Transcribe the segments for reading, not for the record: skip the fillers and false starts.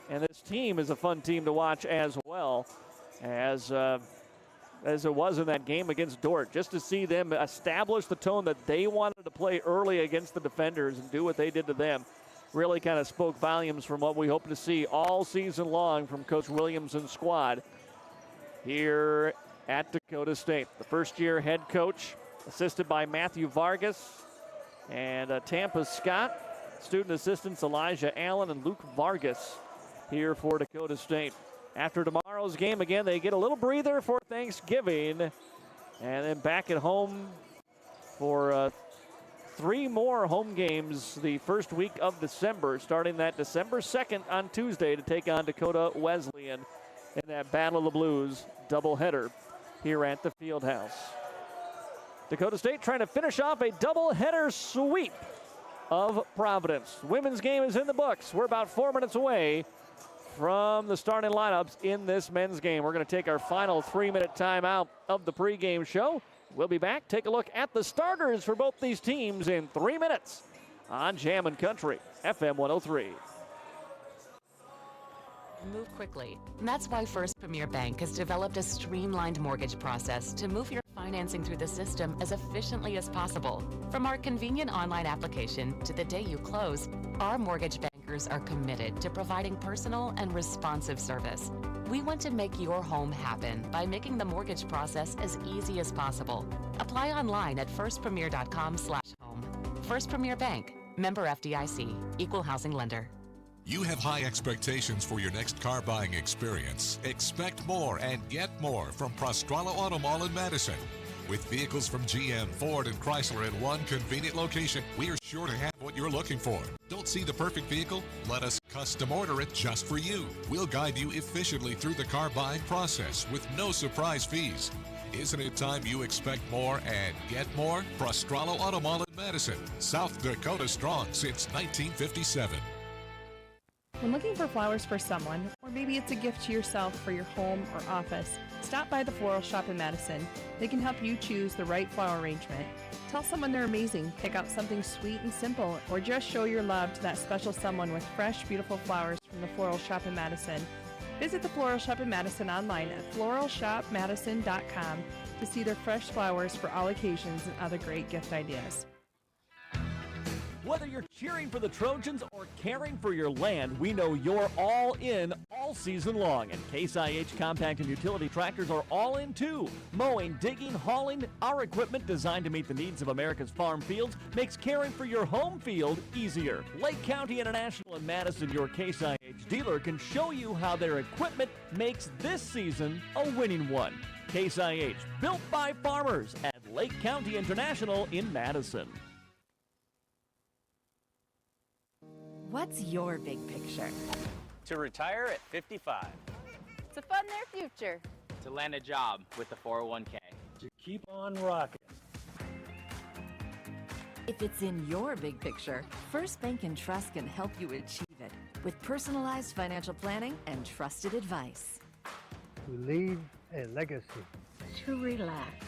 And this team is a fun team to watch as well, as it was in that game against Dort. Just to see them establish the tone that they wanted to play early against the defenders and do what they did to them really kind of spoke volumes from what we hope to see all season long from Coach Williamson's squad here at Dakota State. The first-year head coach, assisted by Matthew Vargas and Tampa Scott. Student assistants Elijah Allen and Luke Vargas here for Dakota State. After tomorrow's game, again, they get a little breather for Thanksgiving, and then back at home for 3 more home games the first week of December, starting that December 2nd on Tuesday to take on Dakota Wesleyan in that Battle of the Blues doubleheader here at the Fieldhouse. Dakota State trying to finish off a doubleheader sweep of Providence. Women's game is in the books. We're about 4 minutes away from the starting lineups in this men's game. We're going to take our final 3-minute timeout of the pregame show. We'll be back. Take a look at the starters for both these teams in 3 minutes on Jammin' Country, FM 103. Move quickly. That's why First Premier Bank has developed a streamlined mortgage process to move your financing through the system as efficiently as possible. From our convenient online application to the day you close, our mortgage bankers are committed to providing personal and responsive service. We want to make your home happen by making the mortgage process as easy as possible. Apply online at firstpremier.com/home. First Premier Bank, member FDIC, equal housing lender. You have high expectations for your next car buying experience. Expect more and get more from Prostrala Auto Mall in Madison. With vehicles from GM, Ford, and Chrysler in one convenient location, we are sure to have what you're looking for. Don't see the perfect vehicle? Let us custom order it just for you. We'll guide you efficiently through the car buying process with no surprise fees. Isn't it time you expect more and get more? Prostrala Auto Mall in Madison, South Dakota strong since 1957. When looking for flowers for someone, or maybe it's a gift to yourself for your home or office, stop by the Floral Shop in Madison. They can help you choose the right flower arrangement. Tell someone they're amazing, pick out something sweet and simple, or just show your love to that special someone with fresh, beautiful flowers from the Floral Shop in Madison. Visit the Floral Shop in Madison online at floralshopmadison.com to see their fresh flowers for all occasions and other great gift ideas. Whether you're cheering for the Trojans or caring for your land, we know you're all in all season long. And Case IH compact and utility tractors are all in too. Mowing, digging, hauling, our equipment designed to meet the needs of America's farm fields makes caring for your home field easier. Lake County International in Madison, your Case IH dealer, can show you how their equipment makes this season a winning one. Case IH, built by farmers at Lake County International in Madison. What's your big picture? To retire at 55. To fund their future. To land a job with the 401k. To keep on rocking. If it's in your big picture, First Bank and Trust can help you achieve it with personalized financial planning and trusted advice. To leave a legacy. To relax.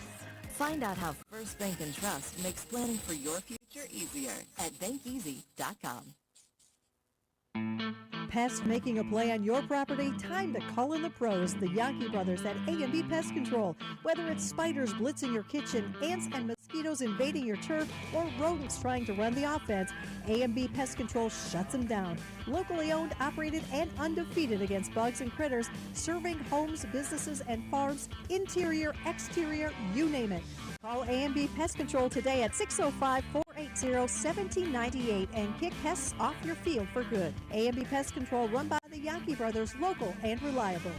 Find out how First Bank and Trust makes planning for your future easier at bankeasy.com. Pest making a play on your property? Time to call in the pros, the Yankee brothers at A&B Pest Control. Whether it's spiders blitzing your kitchen, ants and mosquitoes invading your turf, or rodents trying to run the offense, A&B Pest Control shuts them down. Locally owned, operated, and undefeated against bugs and critters, serving homes, businesses, and farms, interior, exterior, you name it. Call A&B Pest Control today at 605-480-1798 and kick pests off your field for good. A&B Pest Control, run by the Yankee brothers, local and reliable.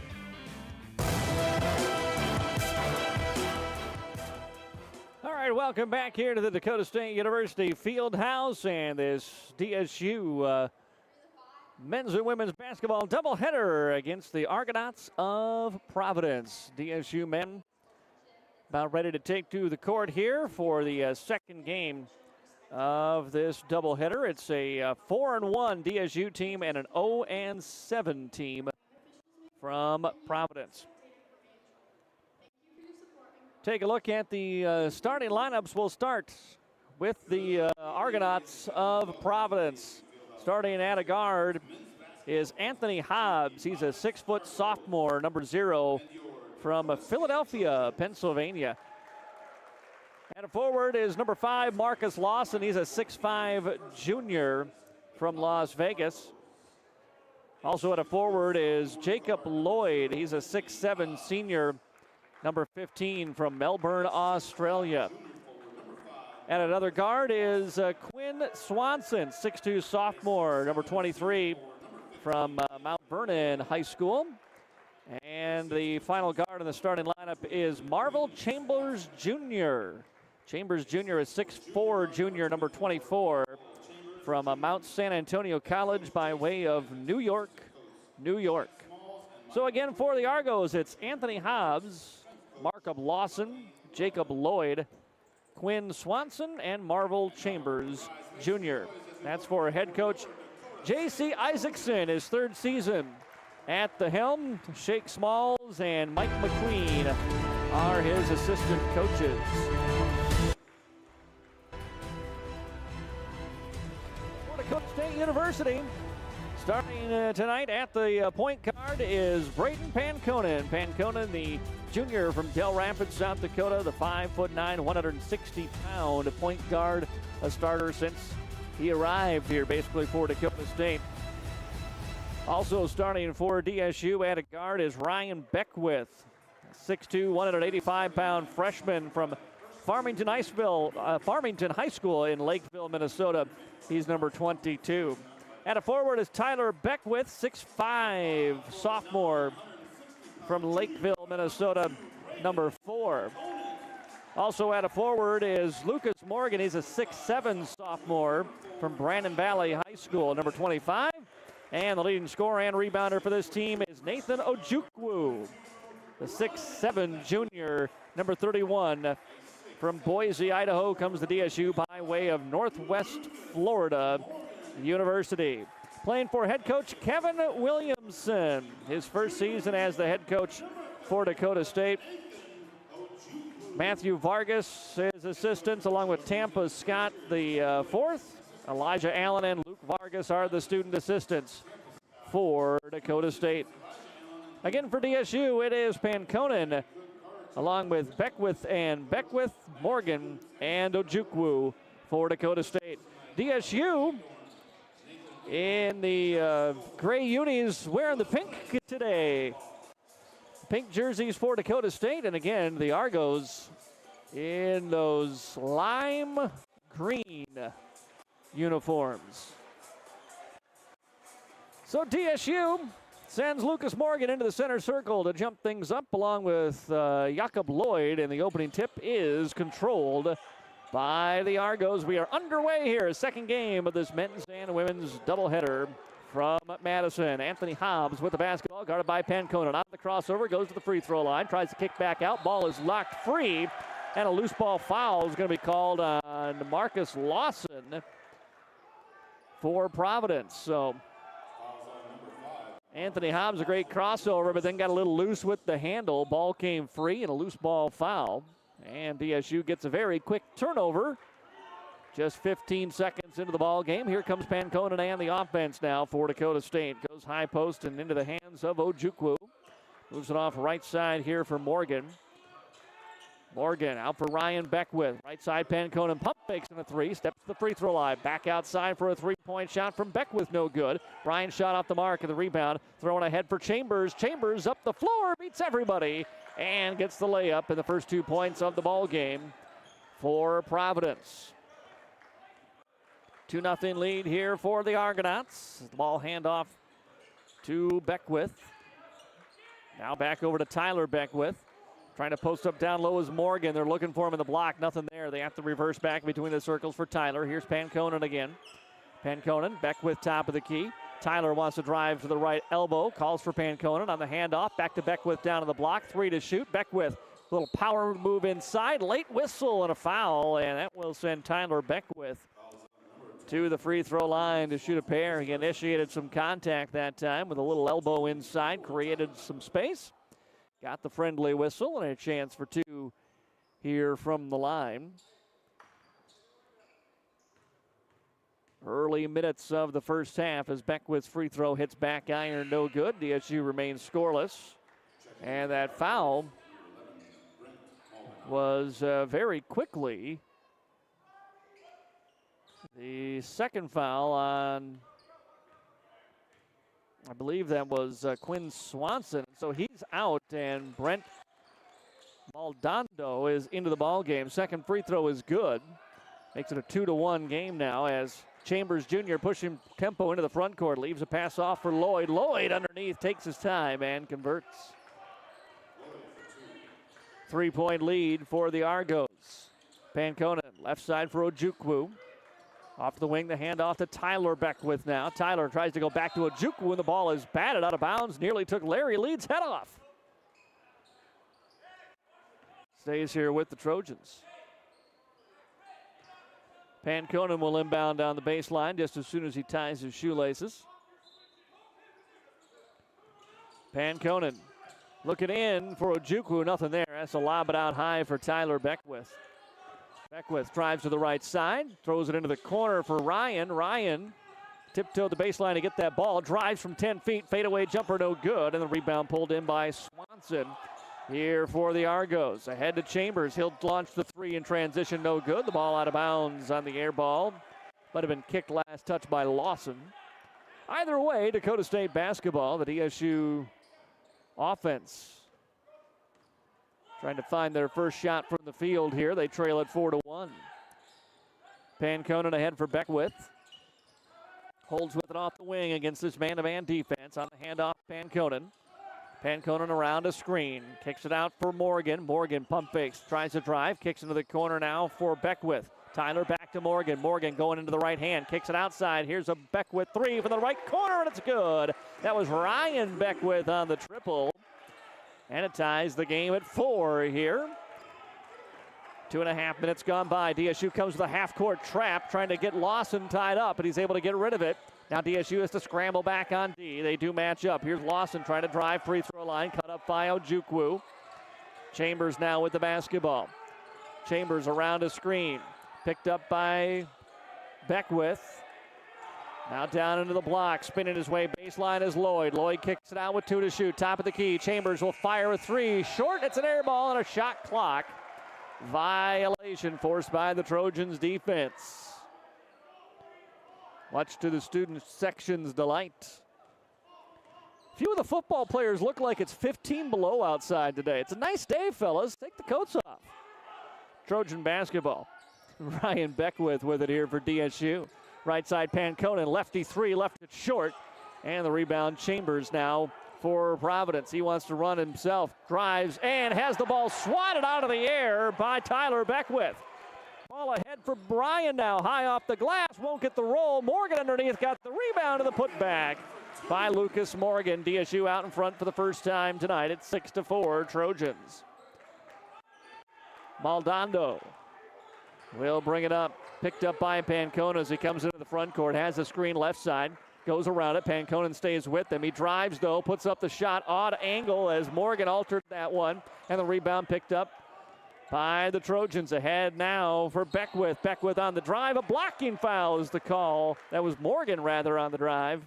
All right, welcome back here to the Dakota State University Fieldhouse and this DSU men's and women's basketball doubleheader against the Argonauts of Providence. DSU men about ready to take to the court here for the second game of this doubleheader. It's a 4-1 DSU team and an 0-7 team from Providence. Take a look at the starting lineups. We'll start with the Argonauts of Providence. Starting at a guard is Anthony Hobbs. He's a 6-foot sophomore, number 0 from Philadelphia, Pennsylvania. And a forward is number 5, Marcus Lawson. He's a 6'5 junior from Las Vegas. Also at a forward is Jacob Lloyd. He's a 6'7 senior, number 15 from Melbourne, Australia. And another guard is Quinn Swanson, 6'2 sophomore, number 23 from Mount Vernon High School. And the final guard in the starting lineup is Marvel Chambers Jr. Chambers Jr. is 6'4 junior, number 24 from Mount San Antonio College by way of New York, New York. So again, for the Argos, it's Anthony Hobbs, Marcus Lawson, Jacob Lloyd, Quinn Swanson, and Marvel Chambers Jr. That's for head coach J.C. Isaacson, his 3rd season at the helm. Shake Smalls and Mike McQueen are his assistant coaches. For Dakota State University, starting tonight at the point guard is Braden Panconen. Panconen, the junior from Del Rapids, South Dakota, the 5'9", 160-pound point guard, a starter since he arrived here basically for Dakota State. Also starting for DSU at a guard is Ryan Beckwith, 6'2", 185-pound freshman from Farmington High School in Lakeville, Minnesota. He's number 22. At a forward is Tyler Beckwith, 6'5", sophomore from Lakeville, Minnesota, number 4. Also at a forward is Lucas Morgan. He's a 6'7 sophomore from Brandon Valley High School, number 25. And the leading scorer and rebounder for this team is Nathan Ojukwu, the 6'7 junior, number 31 from Boise, Idaho, comes to DSU by way of Northwest Florida University. Playing for head coach Kevin Williamson, his 1st season as the head coach for Dakota State. Matthew Vargas, his assistants, along with Tampa Scott, the 4th. Elijah Allen and Luke Vargas are the student assistants for Dakota State. Again, for DSU, it is Panconen, along with Beckwith, Morgan, and Ojukwu for Dakota State. DSU in the gray unis wearing the pink today. Pink jerseys for Dakota State, and again, the Argos in those lime green uniforms. So DSU sends Lucas Morgan into the center circle to jump things up, along with Jacob Lloyd, and the opening tip is controlled by the Argos. We are underway here, 2nd game of this men's and women's doubleheader from Madison. Anthony Hobbs with the basketball, guarded by Panconen. On the crossover, goes to the free throw line, tries to kick back out. Ball is locked free, and a loose ball foul is going to be called on Marcus Lawson for Providence. So Anthony Hobbs, a great crossover, but then got a little loose with the handle. Ball came free, and a loose ball foul. And DSU gets a very quick turnover. Just 15 seconds into the ball game. Here comes Panconen and the offense now for Dakota State. Goes high post and into the hands of Ojukwu. Moves it off right side here for Morgan. Morgan out for Ryan Beckwith. Right side, Panconen pump fakes in a 3. Steps to the free throw line. Back outside for a 3-point shot from Beckwith. No good. Ryan shot off the mark and the rebound. Throwing ahead for Chambers. Chambers up the floor. Beats everybody. And gets the layup in the first 2 points of the ball game for Providence. 2-0 lead here for the Argonauts. The ball handoff to Beckwith. Now back over to Tyler Beckwith. Trying to post up down low is Morgan. They're looking for him in the block. Nothing there. They have to reverse back between the circles for Tyler. Here's Panconen again. Panconen, Beckwith top of the key. Tyler wants to drive to the right elbow. Calls for Panconen on the handoff. Back to Beckwith down to the block. 3 to shoot. Beckwith, little power move inside. Late whistle and a foul. And that will send Tyler Beckwith to the free throw line to shoot a pair. He initiated some contact that time with a little elbow inside. Created some space. Got the friendly whistle and a chance for 2 here from the line. Early minutes of the first half as Beckwith's free throw hits back iron, no good. DSU remains scoreless. And that foul was very quickly the second foul on, I believe that was Quinn Swanson. So he's out, and Brent Maldonado is into the ball game. Second free throw is good. Makes it a 2-1 game now as Chambers Jr. pushing tempo into the front court. Leaves a pass off for Lloyd. Lloyd underneath takes his time and converts. 3-point lead for the Argos. Panconen left side for Ojukwu. Off the wing, the handoff to Tyler Beckwith now. Tyler tries to go back to Ojukwu, and the ball is batted out of bounds. Nearly took Larry Leeds' head off. Stays here with the Trojans. Panconen will inbound down the baseline just as soon as he ties his shoelaces. Panconen looking in for Ojukwu, nothing there. That's a lob it out high for Tyler Beckwith. Beckwith drives to the right side, throws it into the corner for Ryan. Ryan tiptoed the baseline to get that ball, drives from 10 feet, fadeaway jumper no good, and the rebound pulled in by Swanson. Here for the Argos. Ahead to Chambers. He'll launch the three in transition. No good. The ball out of bounds on the air ball. Might have been kicked last touch by Lawson. Either way, Dakota State basketball, the DSU offense trying to find their first shot from the field here. They trail it 4-1. Panconen ahead for Beckwith. Holds with it off the wing against this man-to-man defense. On the handoff, Panconen. Panconen around a screen, kicks it out for Morgan. Morgan pump fakes, tries to drive, kicks into the corner now for Beckwith. Tyler back to Morgan. Morgan going into the right hand, kicks it outside. Here's a Beckwith three from the right corner, and it's good. That was Ryan Beckwith on the triple. And it ties the game at 4 here. 2.5 minutes gone by. DSU comes with a half-court trap, trying to get Lawson tied up, but he's able to get rid of it. Now DSU has to scramble back on D. They do match up. Here's Lawson trying to drive free throw line. Cut up by Ojukwu. Chambers now with the basketball. Chambers around a screen. Picked up by Beckwith. Now down into the block. Spinning his way baseline is Lloyd. Lloyd kicks it out with 2 to shoot. Top of the key. Chambers will fire a 3. Short. It's an air ball and a shot clock violation forced by the Trojans defense. Much to the student section's delight. Few of the football players look like it's 15 below outside today. It's a nice day, fellas. Take the coats off. Trojan basketball. Ryan Beckwith with it here for DSU. Right side Panconen, lefty three, left it short. And the rebound, Chambers now for Providence. He wants to run himself, drives, and has the ball swatted out of the air by Tyler Beckwith. Ball ahead for Bryan now, high off the glass, won't get the roll. Morgan underneath got the rebound and the putback by Lucas Morgan. DSU out in front for the first time tonight. It's 6-4 Trojans. Maldonado will bring it up. Picked up by Panconen as he comes into the front court. Has the screen left side. Goes around it. Panconen stays with him. He drives, though. Puts up the shot. Odd angle as Morgan altered that one. And the rebound picked up by the Trojans. Ahead now for Beckwith. Beckwith on the drive. A blocking foul is the call. That was Morgan, rather, on the drive.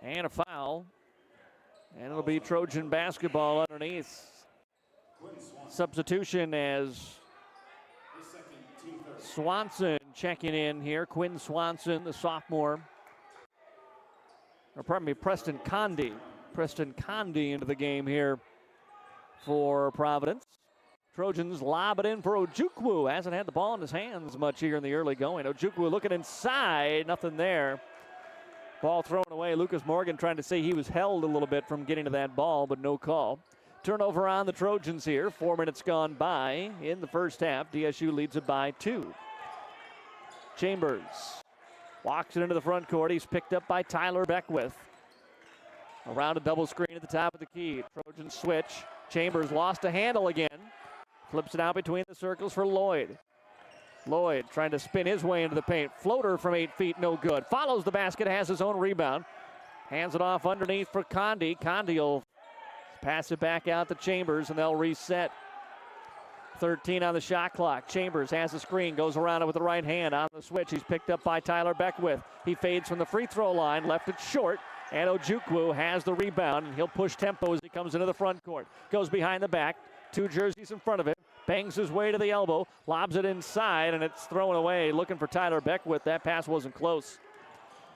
And a foul. And it'll be Trojan basketball underneath. Substitution as Swanson checking in here. Quinn Swanson, the sophomore. Or pardon me, Preston Condi. Preston Condi into the game here for Providence. Trojans lob it in for Ojukwu. Hasn't had the ball in his hands much here in the early going. Ojukwu looking inside. Nothing there. Ball thrown away. Lucas Morgan trying to say he was held a little bit from getting to that ball, but no call. Turnover on the Trojans here. 4 minutes gone by in the first half. DSU leads it by 2. Chambers walks it into the front court. He's picked up by Tyler Beckwith. Around a double screen at the top of the key. Trojans switch. Chambers lost a handle again. Flips it out between the circles for Lloyd. Lloyd trying to spin his way into the paint. Floater from 8 feet, no good. Follows the basket, has his own rebound. Hands it off underneath for Condi. Condi will pass it back out to Chambers, and they'll reset. 4:13 on the shot clock. Chambers has the screen, goes around it with the right hand on the switch. He's picked up by Tyler Beckwith. He fades from the free throw line, left it short, and Ojukwu has the rebound, and he'll push tempo as he comes into the front court. Goes behind the back, 2 jerseys in front of him, bangs his way to the elbow, lobs it inside, and it's thrown away. Looking for Tyler Beckwith. That pass wasn't close.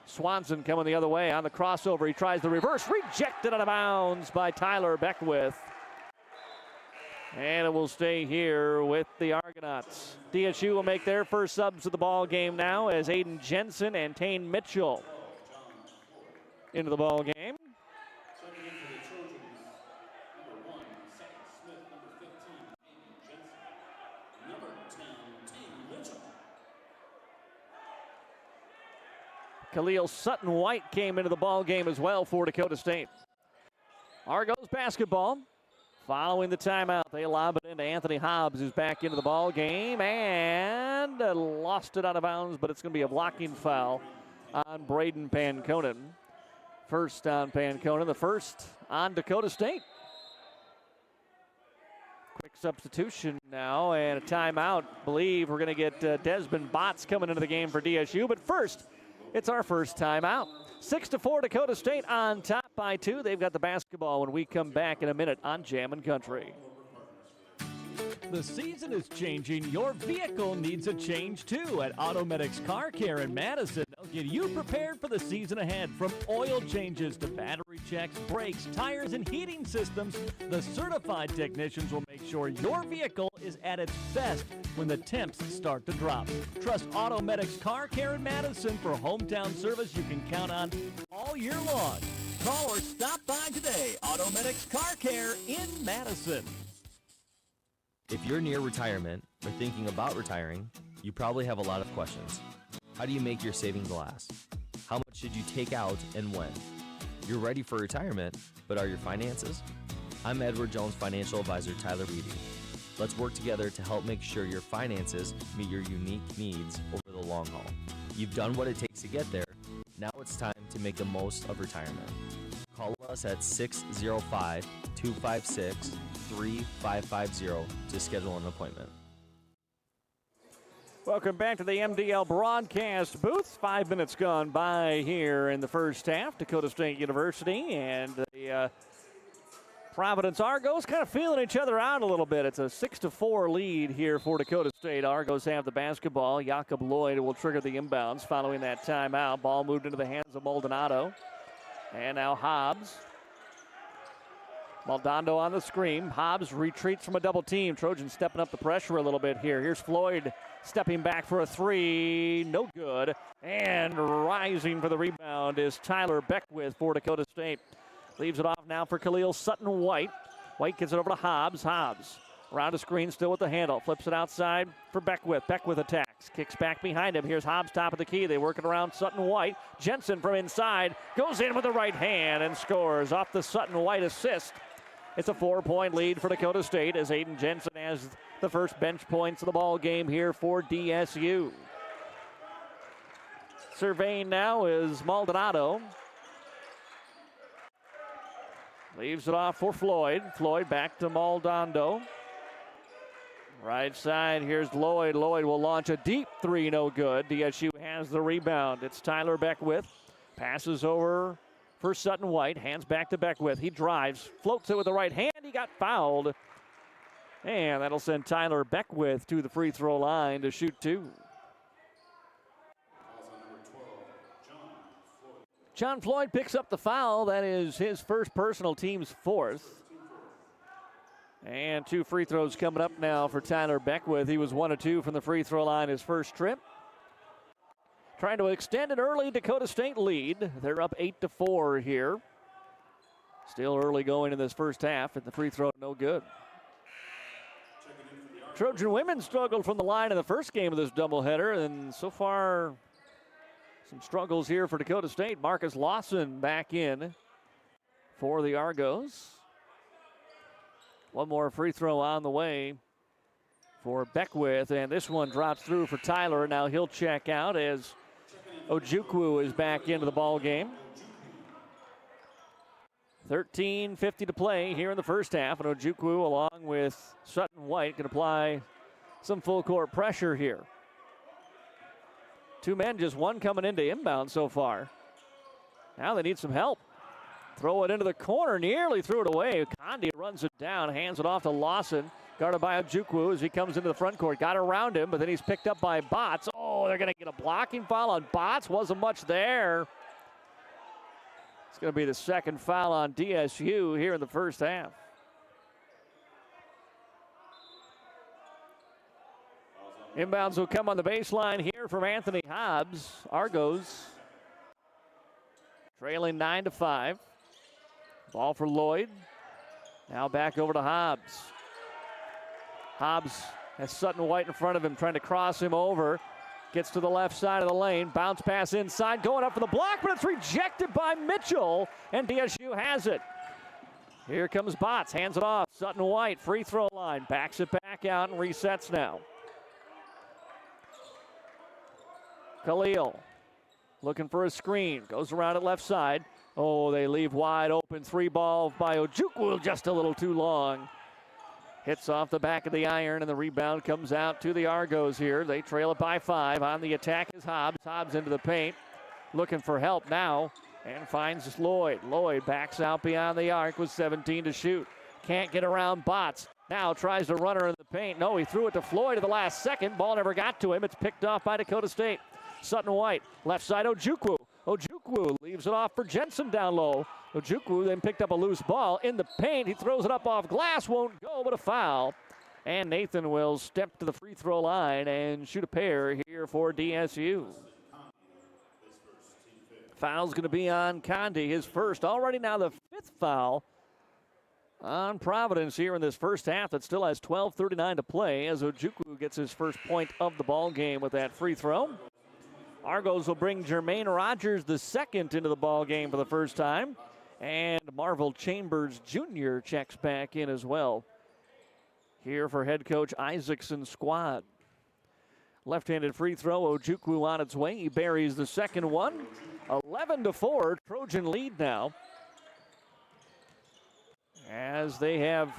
Swanson coming the other way on the crossover. He tries the reverse, rejected out of bounds by Tyler Beckwith. And it will stay here with the Argonauts. DSU will make their first subs of the ball game now as Aiden Jensen and Tane Mitchell into the ball game. Khalil Sutton-White came into the ball game as well for Dakota State. Argos basketball. Following the timeout, they lob it into Anthony Hobbs, who's back into the ball game, and lost it out of bounds, but it's going to be a blocking foul on Braden Panconen. First on Panconen, the first on Dakota State. Quick substitution now and a timeout. Believe we're going to get Desmond Botts coming into the game for DSU, but first, it's our first timeout. 6-4 Dakota State on top by 2. They've got the basketball when we come back in a minute on Jammin' Country. The season is changing. Your vehicle needs a change too. At Automedics Car Care in Madison, they'll get you prepared for the season ahead. From oil changes to battery checks, brakes, tires, and heating systems, the certified technicians will make sure your vehicle is at its best when the temps start to drop. Trust Automedics Car Care in Madison for hometown service you can count on all year long. Call or stop by today. Automedics Car Care in Madison. If you're near retirement or thinking about retiring, you probably have a lot of questions. How do you make your savings last? How much should you take out and when? You're ready for retirement, but are your finances? I'm Edward Jones financial advisor Tyler Beatty. Let's work together to help make sure your finances meet your unique needs over the long haul. You've done what it takes to get there. Now it's time to make the most of retirement. Call us at 605-256-3550 to schedule an appointment. Welcome back to the MDL broadcast booth. 5 minutes gone by here in the first half. Dakota State University and the Providence Argos kind of feeling each other out a little bit. It's a 6-4 lead here for Dakota State. Argos have the basketball. Jakob Lloyd will trigger the inbounds following that timeout. Ball moved into the hands of Maldonado. And now Hobbs. Maldonado on the screen. Hobbs retreats from a double team. Trojans stepping up the pressure a little bit here. Here's Floyd stepping back for a three. No good. And rising for the rebound is Tyler Beckwith for Dakota State. Leaves it off now for Khalil Sutton-White. White gives it over to Hobbs. Hobbs around the screen, still with the handle. Flips it outside for Beckwith. Beckwith attacks. Kicks back behind him. Here's Hobbs, top of the key. They work it around Sutton-White. Jensen from inside goes in with the right hand and scores off the Sutton-White assist. It's a 4-point lead for Dakota State as Aiden Jensen has the first bench points of the ball game here for DSU. Surveying now is Maldonado. Leaves it off for Floyd. Floyd back to Maldonado. Right side, here's Lloyd. Lloyd will launch a deep three, no good. DSU has the rebound. It's Tyler Beckwith. Passes over for Sutton-White. Hands back to Beckwith. He drives, floats it with the right hand. He got fouled. And that'll send Tyler Beckwith to the free throw line to shoot two. John Floyd picks up the foul. That is his first personal, team's fourth. And 2 free throws coming up now for Tyler Beckwith. He was 1 of 2 from the free throw line his first trip. Trying to extend an early Dakota State lead. They're up 8-4 here. Still early going in this first half, and the free throw no good. Trojan women struggled from the line in the first game of this doubleheader, and so far some struggles here for Dakota State. Marcus Lawson back in for the Argos. One more free throw on the way for Beckwith, and this one drops through for Tyler. Now he'll check out as Ojukwu is back into the ball game. 13:50 to play here in the first half, and Ojukwu along with Sutton White can apply some full court pressure here. Two men, just one coming into inbound so far. Now they need some help. Throw it into the corner, nearly threw it away. Condi runs it down, hands it off to Lawson. Guarded by Ojukwu as he comes into the front court. Got around him, but then he's picked up by Botts. Oh, they're going to get a blocking foul on Botts. Wasn't much there. It's going to be the second foul on DSU here in the first half. Inbounds will come on the baseline here from Anthony Hobbs. Argos trailing 9-5. Ball for Lloyd. Now back over to Hobbs. Hobbs has Sutton White in front of him, trying to cross him over. Gets to the left side of the lane. Bounce pass inside, going up for the block, but it's rejected by Mitchell, and DSU has it. Here comes Botts, hands it off. Sutton White, free throw line, backs it back out and resets now. Khalil looking for a screen, goes around at left side. Oh, they leave wide open. Three ball by Ojukwu, just a little too long. Hits off the back of the iron, and the rebound comes out to the Argos here. They trail it by 5. On the attack is Hobbs. Hobbs into the paint, looking for help now, and finds Lloyd. Lloyd backs out beyond the arc with 17 to shoot. Can't get around Botts. Now tries to run her in the paint. No, he threw it to Floyd at the last second. Ball never got to him. It's picked off by Dakota State. Sutton White, left side Ojukwu. Ojukwu leaves it off for Jensen down low. Ojukwu then picked up a loose ball in the paint. He throws it up off glass, won't go, but a foul. And Nathan will step to the free throw line and shoot a pair here for DSU. Foul's going to be on Condi, his first. Already now the 5th foul on Providence here in this first half that still has 12:39 to play as Ojukwu gets his first point of the ball game with that free throw. Argos will bring Jermaine Rogers II into the ball game for the first time. And Marvel Chambers Jr. checks back in as well. Here for head coach Isaacson's squad. Left-handed free throw, Ojukwu on its way. He buries the second one. 11-4, Trojan lead now. As they have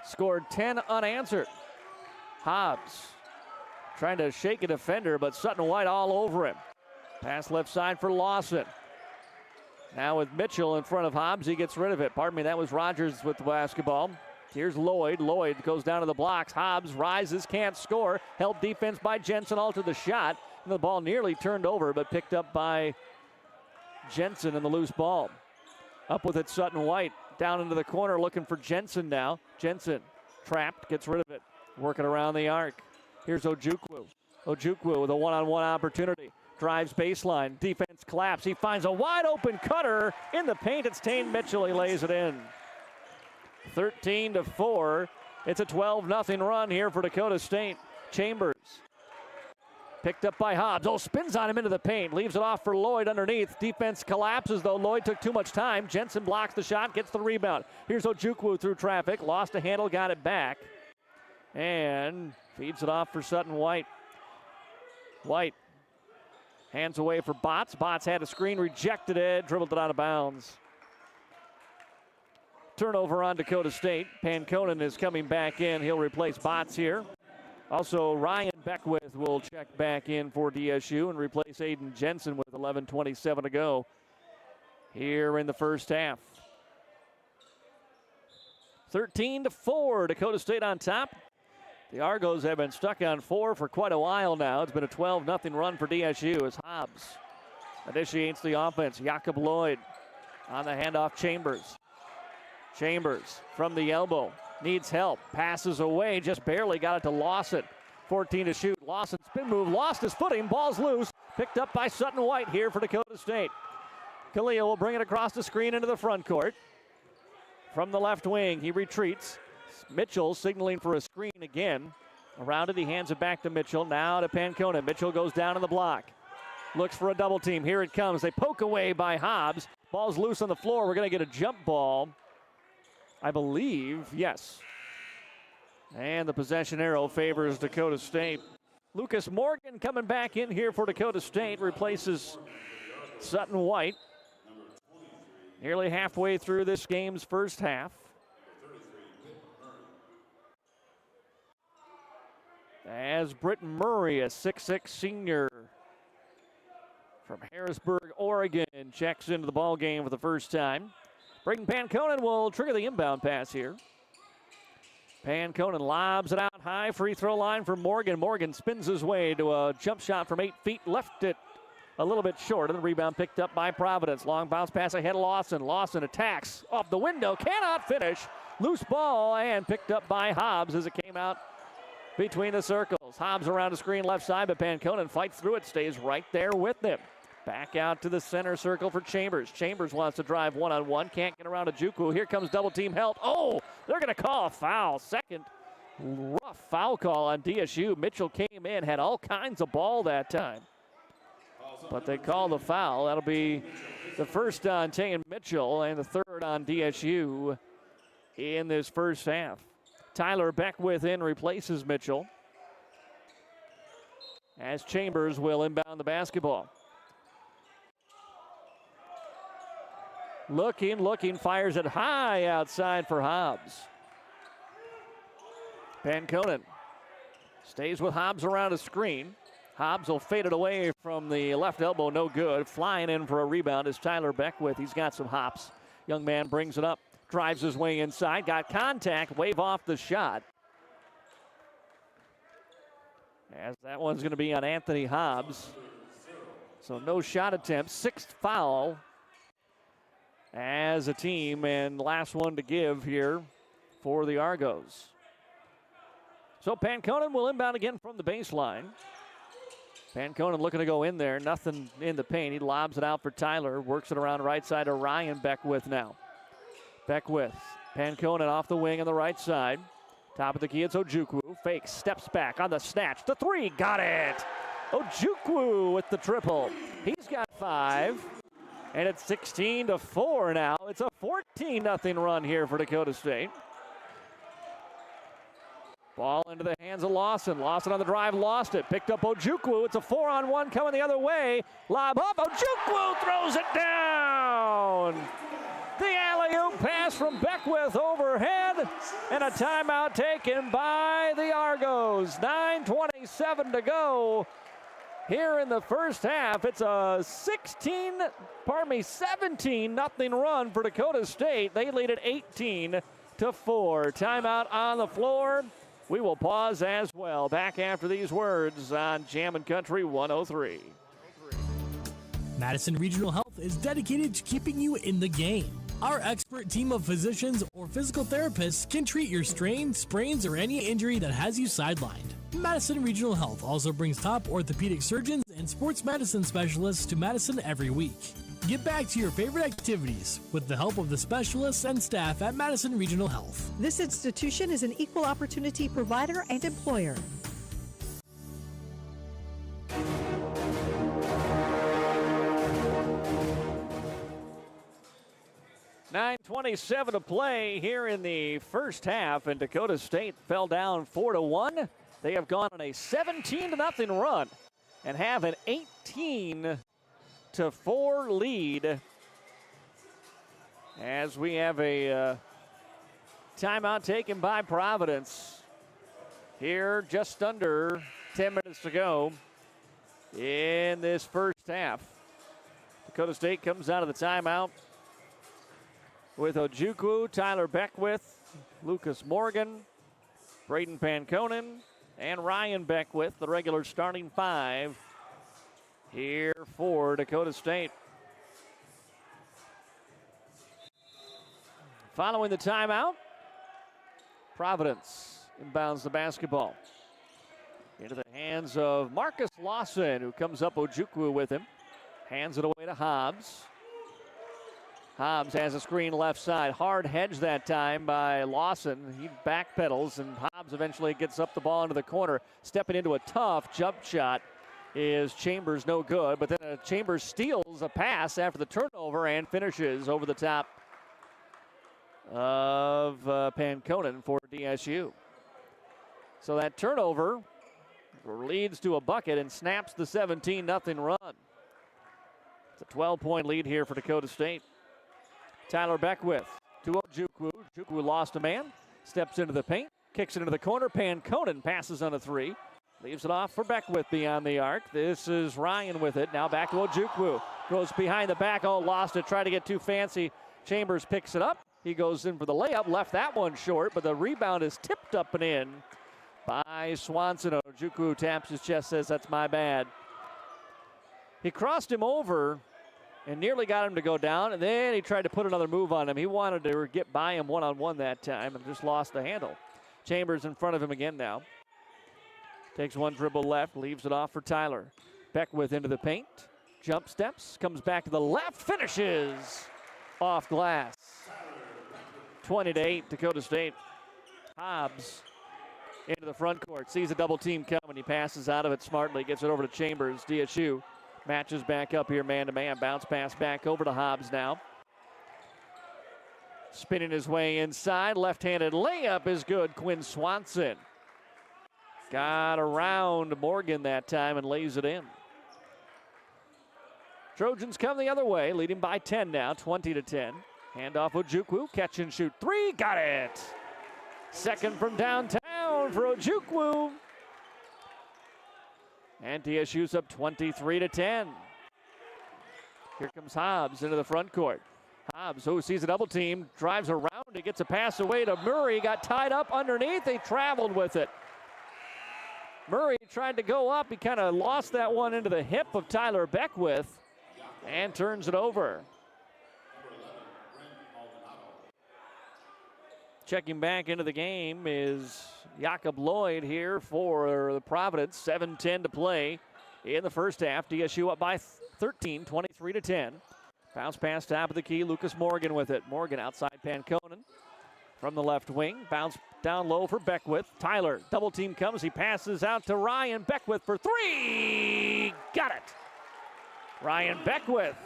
scored 10 unanswered. Hobbs trying to shake a defender, but Sutton White all over him. Pass left side for Lawson. Now with Mitchell in front of Hobbs, he gets rid of it. Pardon me, that was Rogers with the basketball. Here's Lloyd. Lloyd goes down to the blocks. Hobbs rises, can't score. Held defense by Jensen, altered the shot. And the ball nearly turned over, but picked up by Jensen in the loose ball. Up with it, Sutton White. Down into the corner, looking for Jensen now. Jensen trapped, gets rid of it. Working around the arc. Here's Ojukwu. Ojukwu with a one-on-one opportunity. Drives baseline. Defense collapse. He finds a wide open cutter in the paint. It's Tane Mitchell. He lays it in. 13-4. It's a 12-0 run here for Dakota State. Chambers picked up by Hobbs. Oh, spins on him into the paint. Leaves it off for Lloyd underneath. Defense collapses, though. Lloyd took too much time. Jensen blocks the shot, gets the rebound. Here's Ojukwu through traffic. Lost a handle, got it back. And feeds it off for Sutton White. White hands away for Botts. Botts had a screen, rejected it, dribbled it out of bounds. Turnover on Dakota State. Panconen is coming back in. He'll replace Botts here. Also, Ryan Beckwith will check back in for DSU and replace Aiden Jensen with 11:27 to go here in the first half. 13-4, Dakota State on top. The Argos have been stuck on 4 for quite a while now. It's been a 12-0 run for DSU as Hobbs initiates the offense. Jacob Lloyd on the handoff, Chambers. Chambers from the elbow, needs help, passes away, just barely got it to Lawson. 14 to shoot, Lawson spin move, lost his footing, ball's loose, picked up by Sutton White here for Dakota State. Khalil will bring it across the screen into the front court. From the left wing, he retreats. Mitchell signaling for a screen again. Around it, he hands it back to Mitchell. Now to Panconen. Mitchell goes down in the block. Looks for a double team. Here it comes. They poke away by Hobbs. Ball's loose on the floor. We're going to get a jump ball, I believe. Yes. And the possession arrow favors Dakota State. Lucas Morgan coming back in here for Dakota State. Replaces Sutton White. Nearly halfway through this game's first half. As Britton Murray, a 6'6 senior from Harrisburg, Oregon, checks into the ball game for the first time. Braden Panconen will trigger the inbound pass here. Panconen lobs it out high, free throw line for Morgan. Morgan spins his way to a jump shot from 8 feet, left it a little bit short, and the rebound picked up by Providence. Long bounce pass ahead of Lawson. Lawson attacks off the window, cannot finish. Loose ball and picked up by Hobbs as it came out between the circles. Hobbs around the screen left side, but Panconen fights through it, stays right there with them. Back out to the center circle for Chambers. Chambers wants to drive one-on-one, can't get around to Ojukwu. Here comes double team help. Oh, they're going to call a foul. Second rough foul call on DSU. Mitchell came in, had all kinds of ball that time. But they call the foul. That'll be the first on Tayan Mitchell and the third on DSU in this first half. Tyler Beckwith in replaces Mitchell as Chambers will inbound the basketball. Looking, fires it high outside for Hobbs. Panconen stays with Hobbs around a screen. Hobbs will fade it away from the left elbow, no good. Flying in for a rebound is Tyler Beckwith. He's got some hops. Young man brings it up, drives his way inside, got contact, wave off the shot. As that one's going to be on Anthony Hobbs. So no shot attempt, sixth foul as a team, and last one to give here for the Argos. So Panconen will inbound again from the baseline. Panconen looking to go in there, nothing in the paint. He lobs it out for Tyler, works it around right side to Ryan Beckwith now. Beckwith, Panconen off the wing on the right side. Top of the key, it's Ojukwu. Fakes, steps back on the snatch. The three, got it! Ojukwu with the triple. He's got 5. And it's 16-4 now. It's a 14-0 run here for Dakota State. Ball into the hands of Lawson. Lawson on the drive, lost it. Picked up Ojukwu. It's a 4-on-1 coming the other way. Lob up. Ojukwu throws it down. The alley-oop pass from Beckwith overhead. And a timeout taken by the Argos. 9:27 to go. Here in the first half, it's a 17-0 run for Dakota State. They lead it 18-4. Timeout on the floor. We will pause as well. Back after these words on Jammin' Country 103. Madison Regional Health is dedicated to keeping you in the game. Our expert team of physicians or physical therapists can treat your strain, sprains, or any injury that has you sidelined. Madison Regional Health also brings top orthopedic surgeons and sports medicine specialists to Madison every week. Get back to your favorite activities with the help of the specialists and staff at Madison Regional Health. This institution is an equal opportunity provider and employer. .27 to play here in the first half, and Dakota State fell down 4-1. They have gone on a 17-0 run and have an 18-4 lead as we have a timeout taken by Providence here just under 10 minutes to go in this first half. Dakota State comes out of the timeout with Ojukwu, Tyler Beckwith, Lucas Morgan, Braden Panconen, and Ryan Beckwith, the regular starting 5 here for Dakota State. Following the timeout, Providence inbounds the basketball into the hands of Marcus Lawson, who comes up Ojukwu with him. Hands it away to Hobbs. Hobbs has a screen left side. Hard hedge that time by Lawson. He backpedals, and Hobbs eventually gets up the ball into the corner. Stepping into a tough jump shot is Chambers, no good. But then Chambers steals a pass after the turnover and finishes over the top of Panconen for DSU. So that turnover leads to a bucket and snaps the 17-0 run. It's a 12-point lead here for Dakota State. Tyler Beckwith to Ojukwu. Ojukwu lost a man. Steps into the paint. Kicks it into the corner. Panconen passes on a three. Leaves it off for Beckwith beyond the arc. This is Ryan with it. Now back to Ojukwu. Goes behind the back. Oh, lost it. Tried to get too fancy. Chambers picks it up. He goes in for the layup. Left that one short, but the rebound is tipped up and in by Swanson. Ojukwu taps his chest, says, that's my bad. He crossed him over and nearly got him to go down, and then he tried to put another move on him. He wanted to get by him one-on-one that time and just lost the handle. Chambers in front of him again now. Takes one dribble left, leaves it off for Tyler. Beckwith into the paint. Jump steps, comes back to the left, finishes off glass. 20-8, Dakota State. Hobbs into the front court, sees a double team coming. He passes out of it smartly, gets it over to Chambers. DSU matches back up here man-to-man. Bounce pass back over to Hobbs now. Spinning his way inside, left-handed layup is good. Quinn Swanson got around Morgan that time and lays it in. Trojans come the other way, leading by 10 now, 20-10. Handoff Ojukwu, catch and shoot three, got it. Second from downtown for Ojukwu. And TSU's up 23-10. Here comes Hobbs into the front court. Hobbs, who sees a double team, drives around. He gets a pass away to Murray. Got tied up underneath. He traveled with it. Murray tried to go up. He kind of lost that one into the hip of Tyler Beckwith and turns it over. Checking back into the game is Jakob Lloyd here for the Providence. 7:10 to play in the first half. DSU up by 13, 23-10. Bounce pass top of the key. Lucas Morgan with it. Morgan outside Panconen from the left wing. Bounce down low for Beckwith. Tyler, double team comes. He passes out to Ryan Beckwith for three. Got it. Ryan Beckwith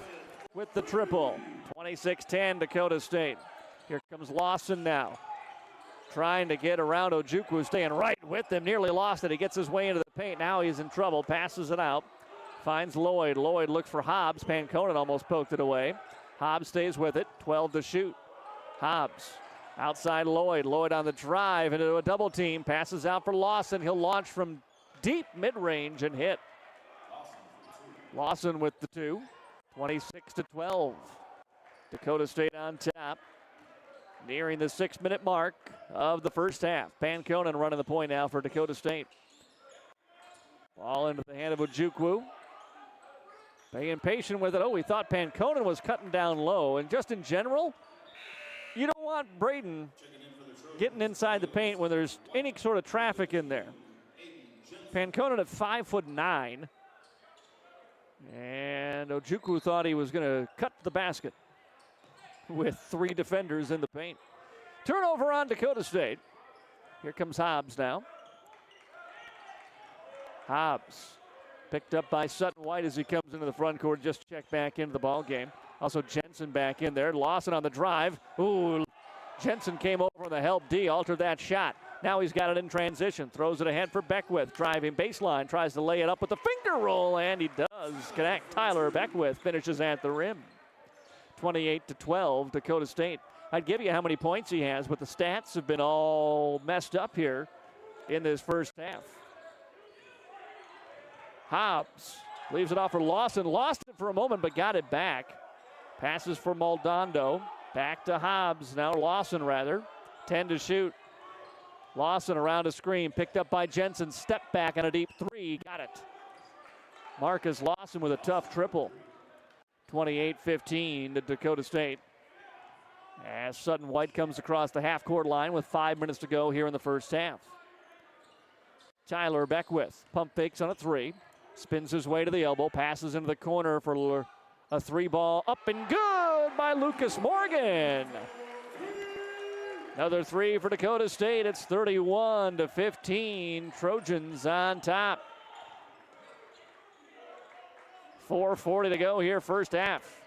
with the triple. 26-10 Dakota State. Here comes Lawson now. Trying to get around Ojukwu, staying right with him. Nearly lost it. He gets his way into the paint. Now he's in trouble. Passes it out. Finds Lloyd. Lloyd looks for Hobbs. Panconen almost poked it away. Hobbs stays with it. 12 to shoot. Hobbs outside Lloyd. Lloyd on the drive into a double team. Passes out for Lawson. He'll launch from deep mid-range and hit. Lawson with the two. 26-12. Dakota State on top. Nearing the 6-minute mark of the first half. Panconen running the point now for Dakota State. Ball into the hand of Ojukwu. Being patient with it. Oh, we thought Panconen was cutting down low. And just in general, you don't want Braden getting inside the paint when there's any sort of traffic in there. Panconen at 5'9". And Ojukwu thought he was going to cut the basket with three defenders in the paint. Turnover on Dakota State. Here comes Hobbs now. Hobbs picked up by Sutton White as he comes into the front court. Just check back into the ball game. Also Jensen back in there. Lawson on the drive. Ooh, Jensen came over on the help D, altered that shot. Now he's got it in transition. Throws it ahead for Beckwith. Driving baseline. Tries to lay it up with the finger roll, and he does connect. Tyler Beckwith finishes at the rim. 28-12, Dakota State. I'd give you how many points he has, but the stats have been all messed up here in this first half. Hobbs leaves it off for Lawson. Lost it for a moment, but got it back. Passes for Maldonado. Back to Hobbs. Now Lawson, rather. 10 to shoot. Lawson around a screen. Picked up by Jensen. Step back on a deep three. Got it. Marcus Lawson with a tough triple. 28-15 to Dakota State. As Sutton White comes across the half-court line with 5 minutes to go here in the first half. Tyler Beckwith, pump fakes on a three. Spins his way to the elbow, passes into the corner for a three ball. Up and good by Lucas Morgan. Another three for Dakota State. It's 31-15. Trojans on top. 4:40 to go here, first half.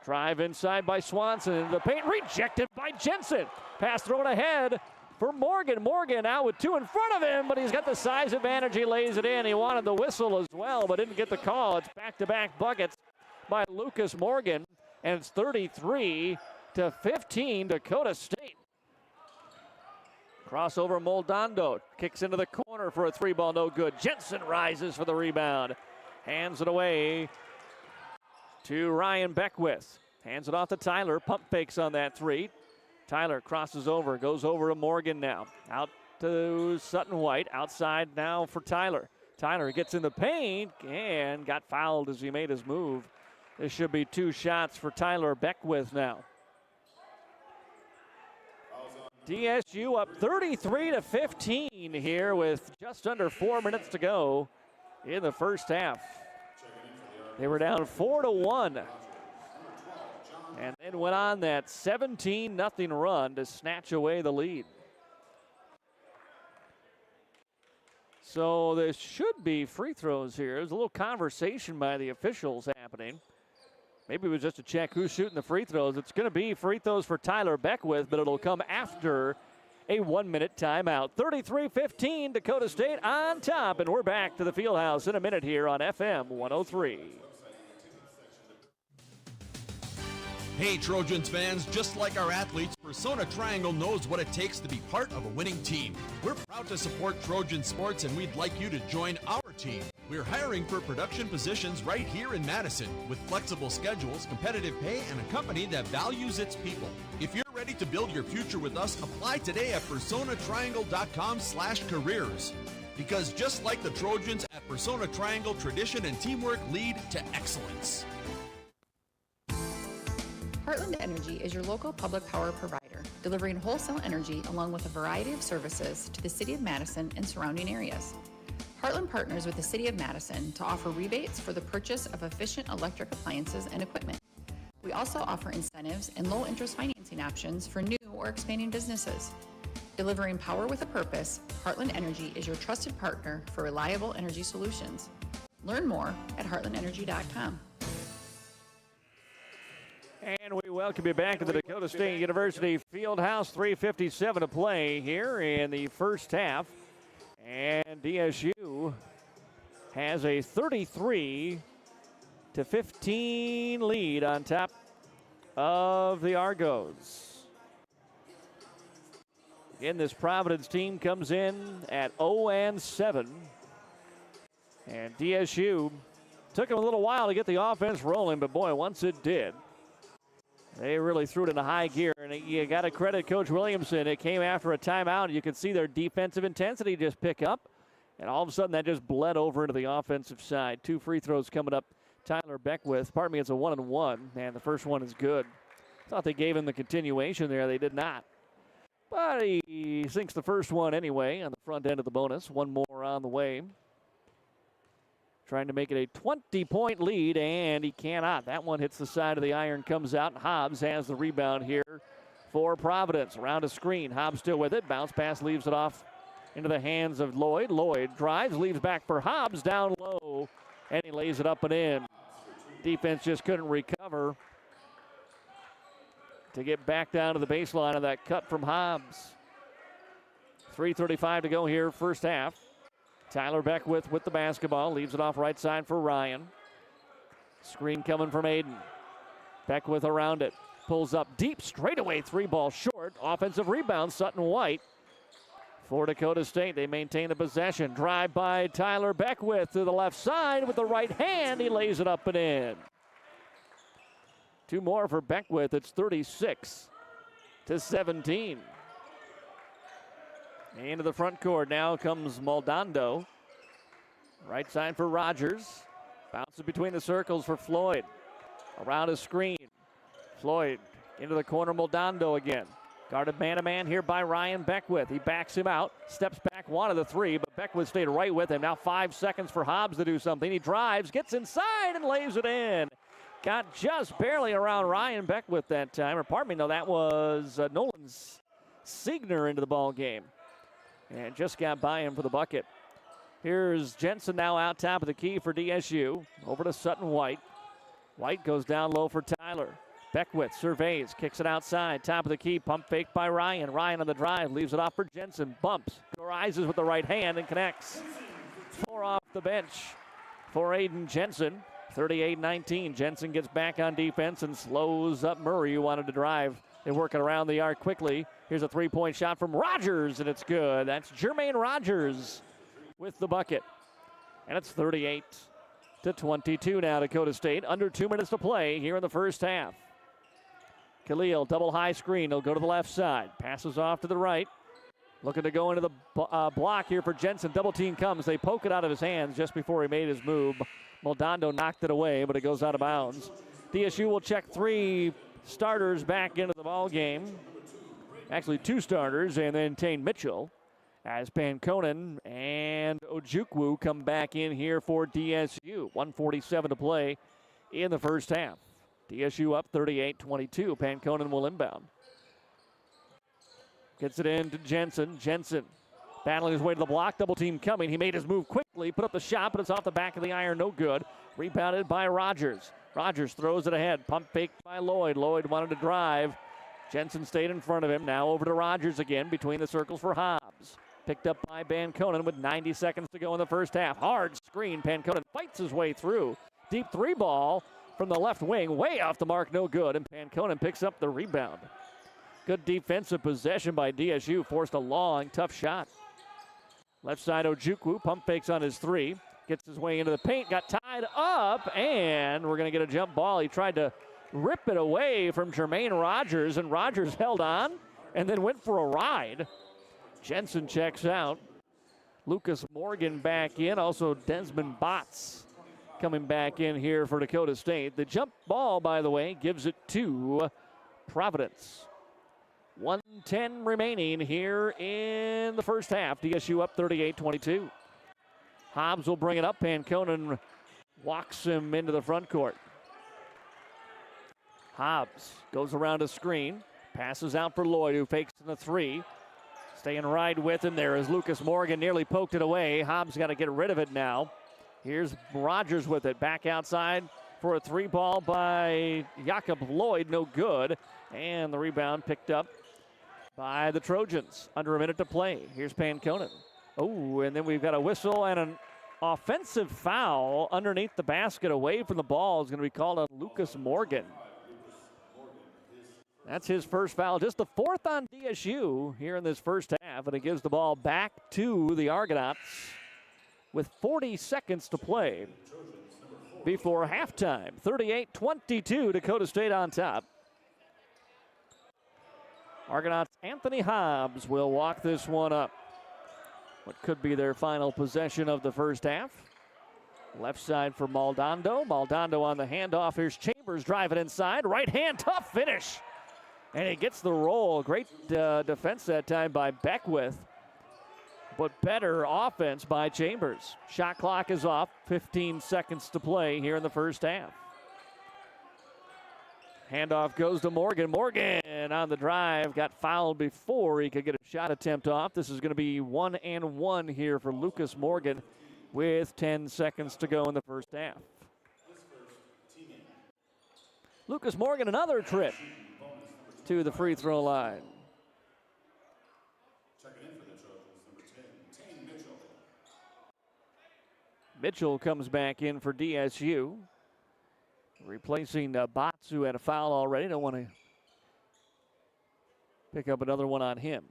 Drive inside by Swanson. Into the paint, rejected by Jensen. Pass thrown ahead for Morgan. Morgan out with two in front of him, but he's got the size advantage. He lays it in. He wanted the whistle as well, but didn't get the call. It's back-to-back buckets by Lucas Morgan, and it's 33-15 15, Dakota State. Crossover, Moldondo kicks into the corner for a 3-ball, no good. Jensen rises for the rebound. Hands it away to Ryan Beckwith. Hands it off to Tyler. Pump fakes on that 3. Tyler crosses over, goes over to Morgan now. Out to Sutton White. Outside now for Tyler. Tyler gets in the paint and got fouled as he made his move. This should be 2 shots for Tyler Beckwith now. DSU up 33-15 here with just under 4 minutes to go in the first half. They were down 4-1 and then went on that 17-0 run to snatch away the lead. So there should be free throws here. There's a little conversation by the officials happening. Maybe it was just to check who's shooting the free throws. It's going to be free throws for Tyler Beckwith, but it'll come after a 1-minute timeout. 33-15, Dakota State on top, and we're back to the Fieldhouse in a minute here on FM 103. Hey Trojans fans, just like our athletes, Persona Triangle knows what it takes to be part of a winning team. We're proud to support Trojan sports and we'd like you to join our team. We're hiring for production positions right here in Madison with flexible schedules, competitive pay, and a company that values its people. If you're ready to build your future with us, apply today at personatriangle.com/careers. Because just like the Trojans at Persona Triangle, tradition and teamwork lead to excellence. Heartland Energy is your local public power provider, delivering wholesale energy along with a variety of services to the City of Madison and surrounding areas. Heartland partners with the City of Madison to offer rebates for the purchase of efficient electric appliances and equipment. We also offer incentives and low-interest financing options for new or expanding businesses. Delivering power with a purpose, Heartland Energy is your trusted partner for reliable energy solutions. Learn more at heartlandenergy.com. And we welcome you back to the Dakota State University Fieldhouse. 3:57 to play here in the first half. And DSU has a 33-15 lead on top of the Argos. Again, this Providence team comes in at 0-7. And DSU took them a little while to get the offense rolling, but boy, once it did, they really threw it into high gear, and you got to credit Coach Williamson. It came after a timeout. You could see their defensive intensity just pick up, and all of a sudden that just bled over into the offensive side. 2 free throws coming up. Tyler Beckwith, pardon me, it's a 1-and-1, and the first one is good. Thought they gave him the continuation there. They did not. But he sinks the first one anyway on the front end of the bonus. One more on the way. Trying to make it a 20-point lead, and he cannot. That one hits the side of the iron, comes out, and Hobbs has the rebound here for Providence. Around a screen, Hobbs still with it. Bounce pass leaves it off into the hands of Lloyd. Lloyd drives, leaves back for Hobbs, down low, and he lays it up and in. Defense just couldn't recover to get back down to the baseline of that cut from Hobbs. 3:35 to go here, first half. Tyler Beckwith with the basketball, leaves it off right side for Ryan. Screen coming from Aiden. Beckwith around it, pulls up deep, straightaway 3-ball short. Offensive rebound, Sutton White for Dakota State. They maintain the possession. Drive by Tyler Beckwith to the left side with the right hand. He lays it up and in. 2 more for Beckwith. It's 36-17. Into the front court now comes Moldondo. Right side for Rogers. Bounces between the circles for Floyd. Around a screen. Floyd into the corner, Moldondo again. Guarded man-to-man here by Ryan Beckwith. He backs him out, steps back, wanted the 3, but Beckwith stayed right with him. Now 5 seconds for Hobbs to do something. He drives, gets inside, and lays it in. Got just barely around Ryan Beckwith that time. Or pardon me, no, that was Nolan Siegner into the ball game. And just got by him for the bucket. Here's Jensen now out top of the key for DSU. Over to Sutton White. White goes down low for Tyler. Beckwith surveys, kicks it outside. Top of the key, pump fake by Ryan. Ryan on the drive, leaves it off for Jensen. Bumps, rises with the right hand and connects. 4 off the bench for Aiden Jensen. 38-19. Jensen gets back on defense and slows up Murray, who wanted to drive. They work it around the arc quickly. Here's a three-point shot from Rogers, and it's good. That's Jermaine Rogers with the bucket. And it's 38-22 now, Dakota State. Under 2 minutes to play here in the first half. Khalil, double high screen. He'll go to the left side. Passes off to the right. Looking to go into the block here for Jensen. Double team comes. They poke it out of his hands just before he made his move. Moldondo knocked it away, but it goes out of bounds. DSU will check 3 starters back into the ball game. Actually, 2 starters, and then Tane Mitchell as Panconen and Ojukwu come back in here for DSU. 1:47 to play in the first half. DSU up 38-22. Panconen will inbound. Gets it in to Jensen. Jensen battling his way to the block. Double team coming. He made his move quickly. Put up the shot, but it's off the back of the iron. No good. Rebounded by Rogers. Rogers throws it ahead. Pump fake by Lloyd. Lloyd wanted to drive. Jensen stayed in front of him. Now over to Rogers again between the circles for Hobbs. Picked up by Panconen with 90 seconds to go in the first half. Hard screen. Panconen fights his way through. Deep 3 ball from the left wing. Way off the mark. No good. And Panconen picks up the rebound. Good defensive possession by DSU. Forced a long, tough shot. Left side, Ojukwu pump fakes on his 3. Gets his way into the paint. Got tied up. And we're going to get a jump ball. He tried to rip it away from Jermaine Rogers. And Rogers held on and then went for a ride. Jensen checks out. Lucas Morgan back in. Also Desmond Botts coming back in here for Dakota State. The jump ball, by the way, gives it to Providence. 1:10 remaining here in the first half. DSU up 38-22. Hobbs will bring it up. Panconen walks him into the front court. Hobbs goes around a screen. Passes out for Lloyd, who fakes in the 3. Staying right with him there as Lucas Morgan nearly poked it away. Hobbs got to get rid of it now. Here's Rogers with it. Back outside for a 3 ball by Jakob Lloyd. No good. And the rebound picked up by the Trojans. Under a minute to play. Here's Panconen. Oh, and then we've got a whistle and an offensive foul underneath the basket away from the ball is going to be called on Lucas Morgan. That's his first foul. Just the 4th on DSU here in this first half. And it gives the ball back to the Argonauts with 40 seconds to play before halftime. 38-22, Dakota State on top. Argonauts' Anthony Hobbs will walk this one up. What could be their final possession of the first half. Left side for Moldondo. Moldondo on the handoff. Here's Chambers driving inside. Right hand, tough finish. And he gets the roll. Great defense that time by Beckwith. But better offense by Chambers. Shot clock is off. 15 seconds to play here in the first half. Handoff goes to Morgan. Morgan on the drive. Got fouled before he could get a shot attempt off. This is going to be 1-and-1 here for Lucas Morgan with 10 seconds to go in the first half. Lucas Morgan, another trip to the free throw line. Mitchell comes back in for DSU. Replacing Botts, who had a foul already. Don't want to pick up another one on him.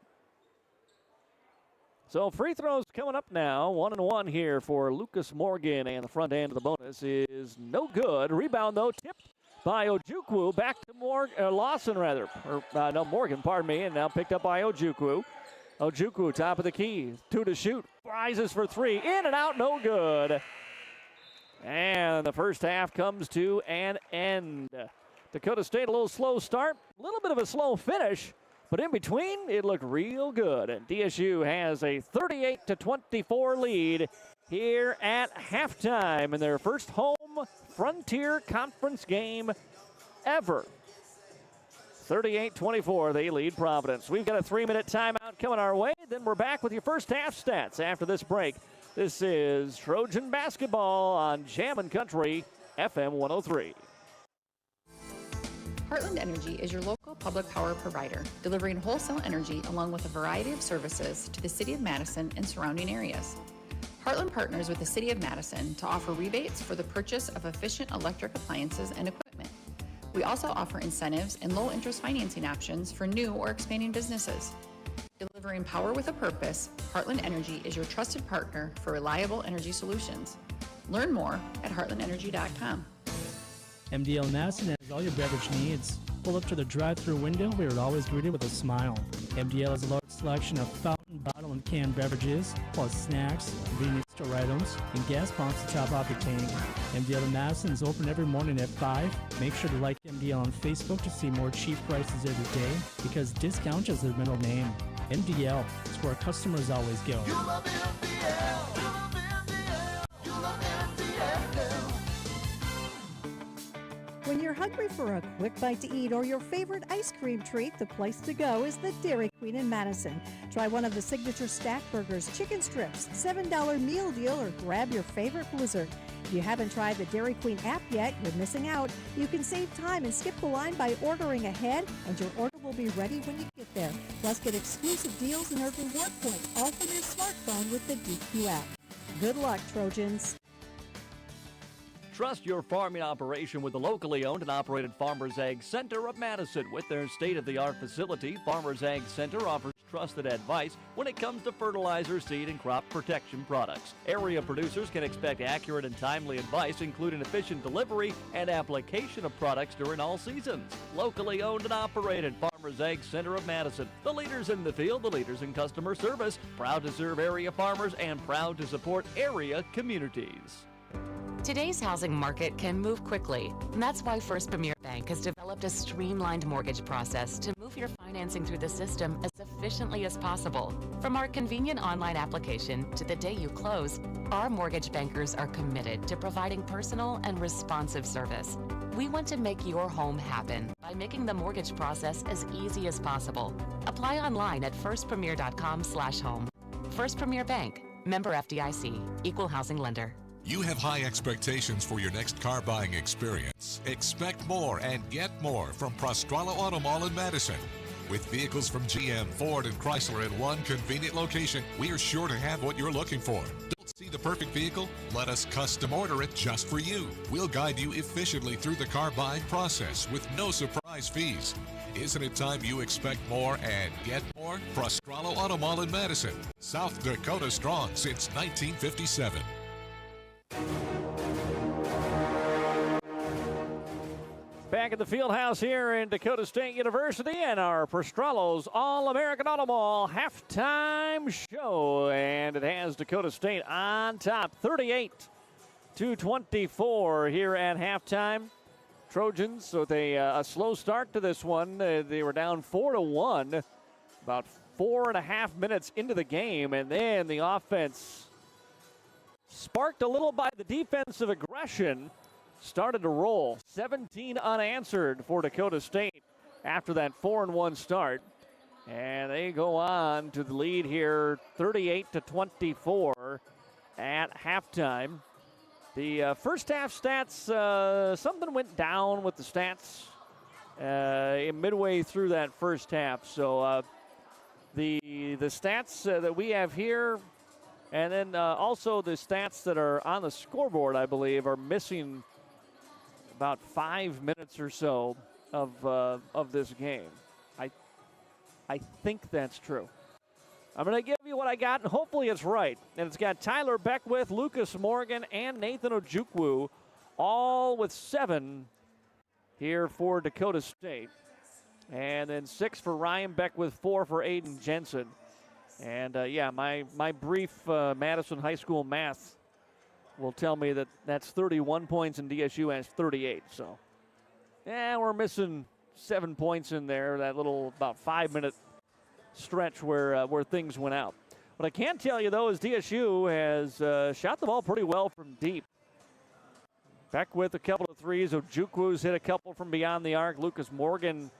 So free throws coming up now. 1-and-1 here for Lucas Morgan. And the front end of the bonus is no good. Rebound, though, tipped by Ojukwu. Back to Lawson, rather. Morgan, pardon me. And now picked up by Ojukwu. Ojukwu, top of the key. 2 to shoot. Rises for 3. In and out, no good. And the first half comes to an end. Dakota State, a little slow start. A little bit of a slow finish. But in between, it looked real good. And DSU has a 38-24 lead here at halftime in their first home Frontier Conference game ever. 38-24, they lead Providence. We've got a 3-minute timeout coming our way. Then we're back with your first half stats after this break. This is Trojan Basketball on Jammin' Country, FM 103. Heartland Energy is your local public power provider, delivering wholesale energy along with a variety of services to the City of Madison and surrounding areas. Heartland partners with the City of Madison to offer rebates for the purchase of efficient electric appliances and equipment. We also offer incentives and low-interest financing options for new or expanding businesses. Delivering power with a purpose, Heartland Energy is your trusted partner for reliable energy solutions. Learn more at heartlandenergy.com. MDL Madison has all your beverage needs. Pull up to the drive-thru window where you're always greeted with a smile. MDL has a large selection of fountain, bottle, and canned beverages, plus snacks, convenience store items, and gas pumps to top off your tank. MDL in Madison is open every morning at 5. Make sure to like MDL on Facebook to see more cheap prices every day, because discount is their middle name. MDL is where customers always go. You love MDL. You love MDL. You love MDL. When you're hungry for a quick bite to eat or your favorite ice cream treat, the place to go is the Dairy Queen in Madison. Try one of the signature stack burgers, chicken strips, $7 meal deal, or grab your favorite blizzard. If you haven't tried the Dairy Queen app yet, you're missing out. You can save time and skip the line by ordering ahead, and your order will be ready when you get there. Plus, get exclusive deals and earn reward points, all from your smartphone with the DQ app. Good luck, Trojans. Trust your farming operation with the locally owned and operated Farmers Ag Center of Madison. With their state-of-the-art facility, Farmers Ag Center offers trusted advice when it comes to fertilizer, seed, and crop protection products. Area producers can expect accurate and timely advice, including efficient delivery and application of products during all seasons. Locally owned and operated, Farmers Ag Center of Madison. The leaders in the field, the leaders in customer service, proud to serve area farmers and proud to support area communities. Today's housing market can move quickly, and that's why First Premier Bank has developed a streamlined mortgage process to move your financing through the system as efficiently as possible. From our convenient online application to the day you close, our mortgage bankers are committed to providing personal and responsive service. We want to make your home happen by making the mortgage process as easy as possible. Apply online at firstpremier.com/home. First Premier Bank, member FDIC, equal housing lender. You have high expectations for your next car buying experience. Expect more and get more from Prostrala Auto Mall in Madison. With vehicles from GM, Ford, and Chrysler in one convenient location, we are sure to have what you're looking for. Don't see the perfect vehicle? Let us custom order it just for you. We'll guide you efficiently through the car buying process with no surprise fees. Isn't it time you expect more and get more? Prostrala Auto Mall in Madison. South Dakota strong since 1957. Back at the Fieldhouse here in Dakota State University and our Prostrala's All-American Auto Mall halftime show. And it has Dakota State on top, 38-24 here at halftime. Trojans with a slow start to this one. They were down 4-1 about 4.5 minutes into the game. And then the offense, sparked a little by the defensive aggression, started to roll. 17 unanswered for Dakota State after that 4-1 start. And they go on to the lead here, 38-24 at halftime. The first half stats, something went down with the stats midway through that first half. So the stats that we have here, and then also the stats that are on the scoreboard, I believe, are missing about 5 minutes or so of this game. I think that's true. I'm going to give you what I got, and hopefully it's right. And it's got Tyler Beckwith, Lucas Morgan, and Nathan Ojukwu, all with 7 here for Dakota State. And then 6 for Ryan Beckwith, 4 for Aiden Jensen. And, my brief Madison High School math will tell me that that's 31 points and DSU has 38. So, we're missing 7 points in there, that little about 5-minute stretch where things went out. What I can tell you, though, is DSU has shot the ball pretty well from deep. Beckwith a couple of threes. Ojukwu's hit a couple from beyond the arc. Lucas Morgan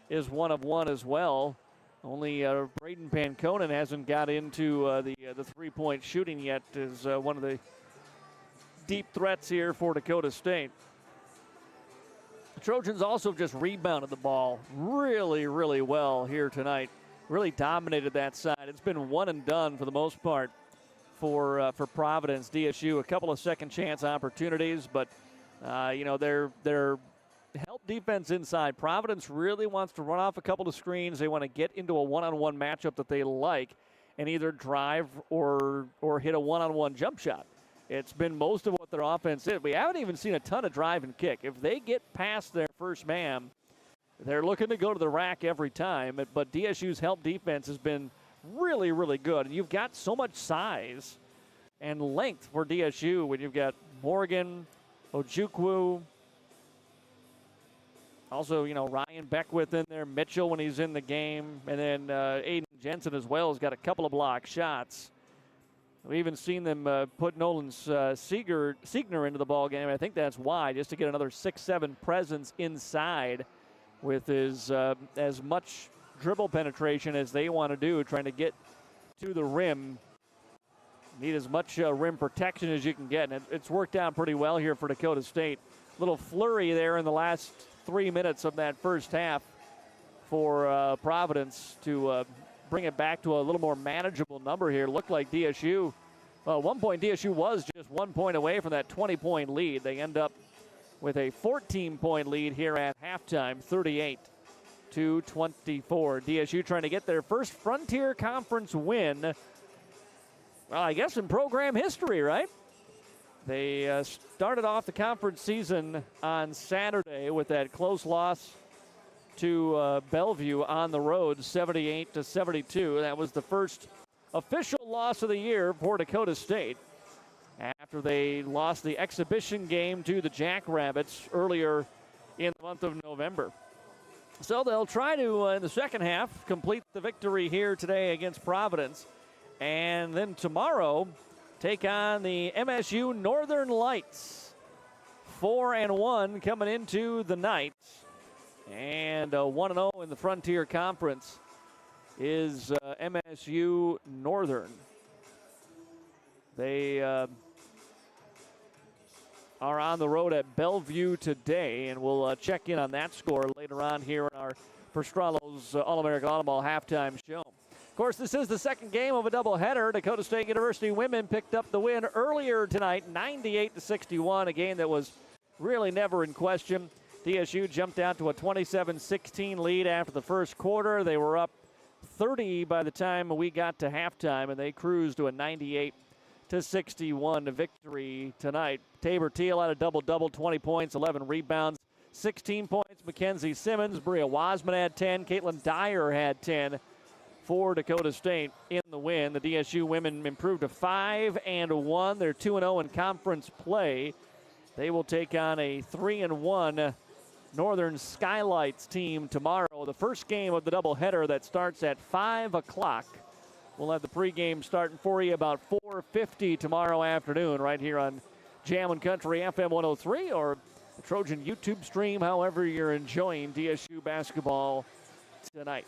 is 1 of 1 as well. Only Braden Panconen hasn't got into the three-point shooting yet, is one of the deep threats here for Dakota State. The Trojans also just rebounded the ball really, really well here tonight. Really dominated that side. It's been one and done for the most part for Providence. DSU, a couple of second chance opportunities, but their help defense inside. Providence really wants to run off a couple of screens. They want to get into a one-on-one matchup that they like and either drive or hit a one-on-one jump shot. It's been most of what their offense is. We haven't even seen a ton of drive and kick. If they get past their first man, they're looking to go to the rack every time. But DSU's help defense has been really, really good. And you've got so much size and length for DSU when you've got Morgan, Ojukwu, also, Ryan Beckwith in there, Mitchell when he's in the game, and then Aiden Jensen as well has got a couple of block shots. We've even seen them put Nolan Siegner into the ball game. I think that's why, just to get another 6'7" presence inside with his as much dribble penetration as they want to do, trying to get to the rim. Need as much rim protection as you can get, and it's worked out pretty well here for Dakota State. Little flurry there in the last 3 minutes of that first half for Providence to bring it back to a little more manageable number here. Looked like DSU, well, at one point DSU was just 1 point away from that 20-point lead. They end up with a 14-point lead here at halftime, 38-24. DSU trying to get their first Frontier Conference win, well, I guess in program history, right? They started off the conference season on Saturday with that close loss to Bellevue on the road, 78-72. That was the first official loss of the year for Dakota State after they lost the exhibition game to the Jackrabbits earlier in the month of November. So they'll try to, in the second half, complete the victory here today against Providence. And then tomorrow, take on the MSU Northern Lights. 4-1 coming into the night. And 1-0 in the Frontier Conference is MSU Northern. They are on the road at Bellevue today, and we'll check in on that score later on here in our Prostrolo's All-American Automall halftime show. Of course, this is the second game of a doubleheader. Dakota State University women picked up the win earlier tonight, 98-61, a game that was really never in question. DSU jumped out to a 27-16 lead after the first quarter. They were up 30 by the time we got to halftime, and they cruised to a 98-61 victory tonight. Tabor Teal had a double-double, 20 points, 11 rebounds, 16 points. Mackenzie Simmons, Bria Wasman had 10, Caitlin Dyer had 10. For Dakota State in the win. The DSU women improved to 5-1. They're 2-0 in conference play. They will take on a 3-1 Northern Skylights team tomorrow. The first game of the doubleheader that starts at 5 o'clock. We'll have the pregame starting for you about 4:50 tomorrow afternoon right here on Jammin' Country FM 103 or the Trojan YouTube stream, however you're enjoying DSU basketball tonight.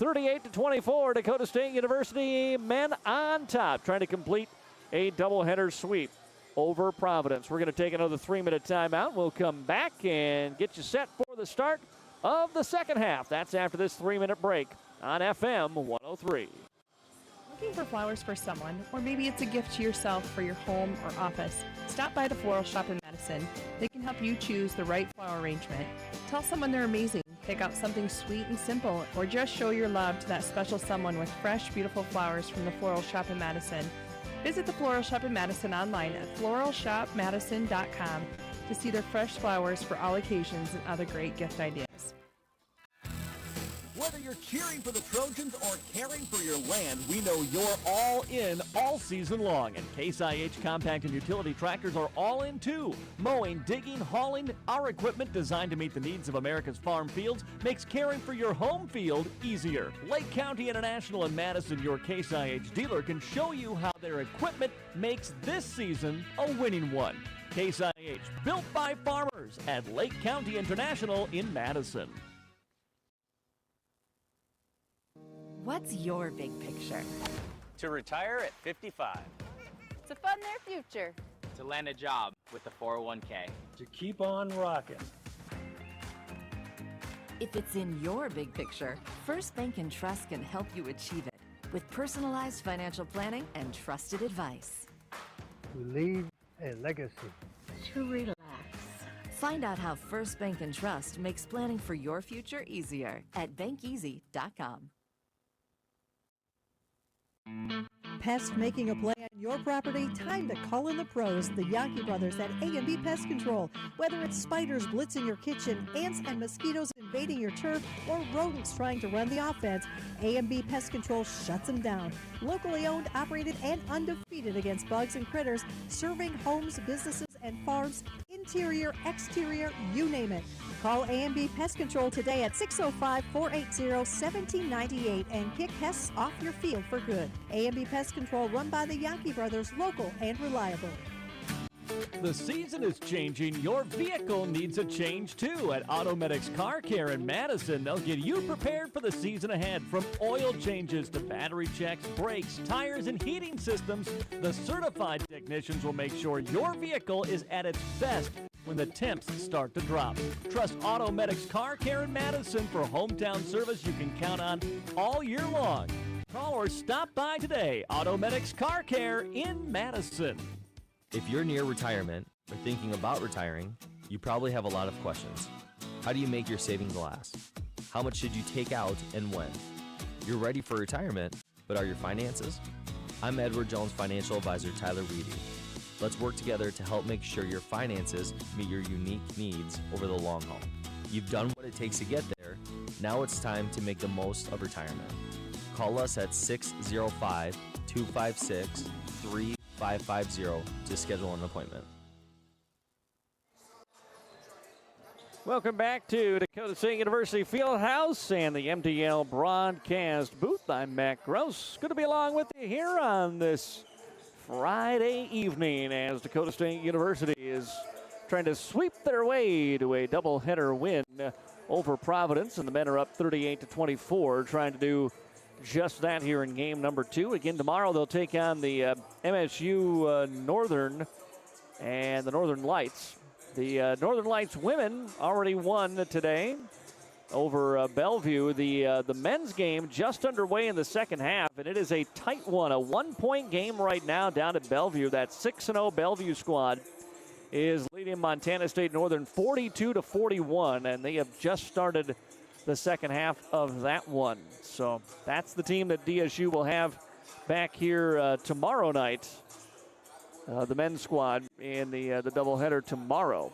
38-24, Dakota State University men on top, trying to complete a doubleheader sweep over Providence. We're going to take another 3-minute timeout. We'll come back and get you set for the start of the second half. That's after this 3-minute break on FM 103. Looking for flowers for someone, or maybe it's a gift to yourself for your home or office? Stop by the Floral Shop in Madison. They can help you choose the right flower arrangement. Tell someone they're amazing. Pick out something sweet and simple, or just show your love to that special someone with fresh, beautiful flowers from the Floral Shop in Madison. Visit the Floral Shop in Madison online at floralshopmadison.com to see their fresh flowers for all occasions and other great gift ideas. Whether you're cheering for the Trojans or caring for your land, we know you're all in all season long. And Case IH compact and utility tractors are all in too. Mowing, digging, hauling, our equipment designed to meet the needs of America's farm fields makes caring for your home field easier. Lake County International in Madison, your Case IH dealer, can show you how their equipment makes this season a winning one. Case IH, built by farmers at Lake County International in Madison. What's your big picture? To retire at 55. To fund their future. To land a job with the 401k. To keep on rocking. If it's in your big picture, First Bank and Trust can help you achieve it. with personalized financial planning and trusted advice. To leave a legacy. To relax. Find out how First Bank and Trust makes planning for your future easier at bankeasy.com. Pest making a play on your property? Time to call in the pros, the Yankee brothers at A&B Pest Control. Whether it's spiders blitzing your kitchen, ants and mosquitoes invading your turf, or rodents trying to run the offense, A&B Pest Control shuts them down. Locally owned, operated, and undefeated against bugs and critters, serving homes, businesses, and farms, interior, exterior, you name it. Call A&B Pest Control today at 605-480-1798 and kick pests off your field for good. A&B Pest Control, run by the Yankee brothers, local and reliable. The season is changing. Your vehicle needs a change too. At Automedics Car Care in Madison, they'll get you prepared for the season ahead. From oil changes to battery checks, brakes, tires, and heating systems, the certified technicians will make sure your vehicle is at its best when the temps start to drop. Trust Automedics Car Care in Madison for hometown service you can count on all year long. Call or stop by today. Automedics Car Care in Madison. If you're near retirement or thinking about retiring, you probably have a lot of questions. How do you make your savings last? How much should you take out and when? You're ready for retirement, but are your finances? I'm Edward Jones financial advisor Tyler Reedy. Let's work together to help make sure your finances meet your unique needs over the long haul. You've done what it takes to get there. Now it's time to make the most of retirement. Call us at 605-256-3550 to schedule an appointment. Welcome back to Dakota State University Fieldhouse and the MDL broadcast booth. I'm Matt Gross. Good to be along with you here on this Friday evening as Dakota State University is trying to sweep their way to a doubleheader win over Providence, and the men are up 38-24, trying to do just that here in game number 2. Again, tomorrow they'll take on the MSU Northern and the Northern Lights. The Northern Lights women already won today over Bellevue. The men's game just underway in the second half, and it is a tight one, a 1-point game right now down at Bellevue. That 6-0 Bellevue squad is leading Montana State Northern 42-41, and they have just started the second half of that one. So that's the team that DSU will have back here tomorrow night, the men's squad in the doubleheader tomorrow.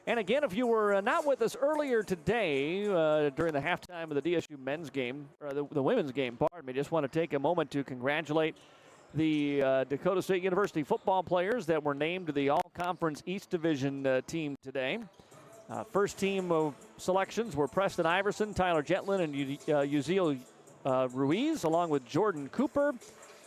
And again, if you were not with us earlier today during the halftime of the DSU men's game, or the women's game, pardon me, just want to take a moment to congratulate the Dakota State University football players that were named to the All-Conference East Division team today. First team of selections were Preston Iverson, Tyler Jetlin, and Uziel Ruiz, along with Jordan Cooper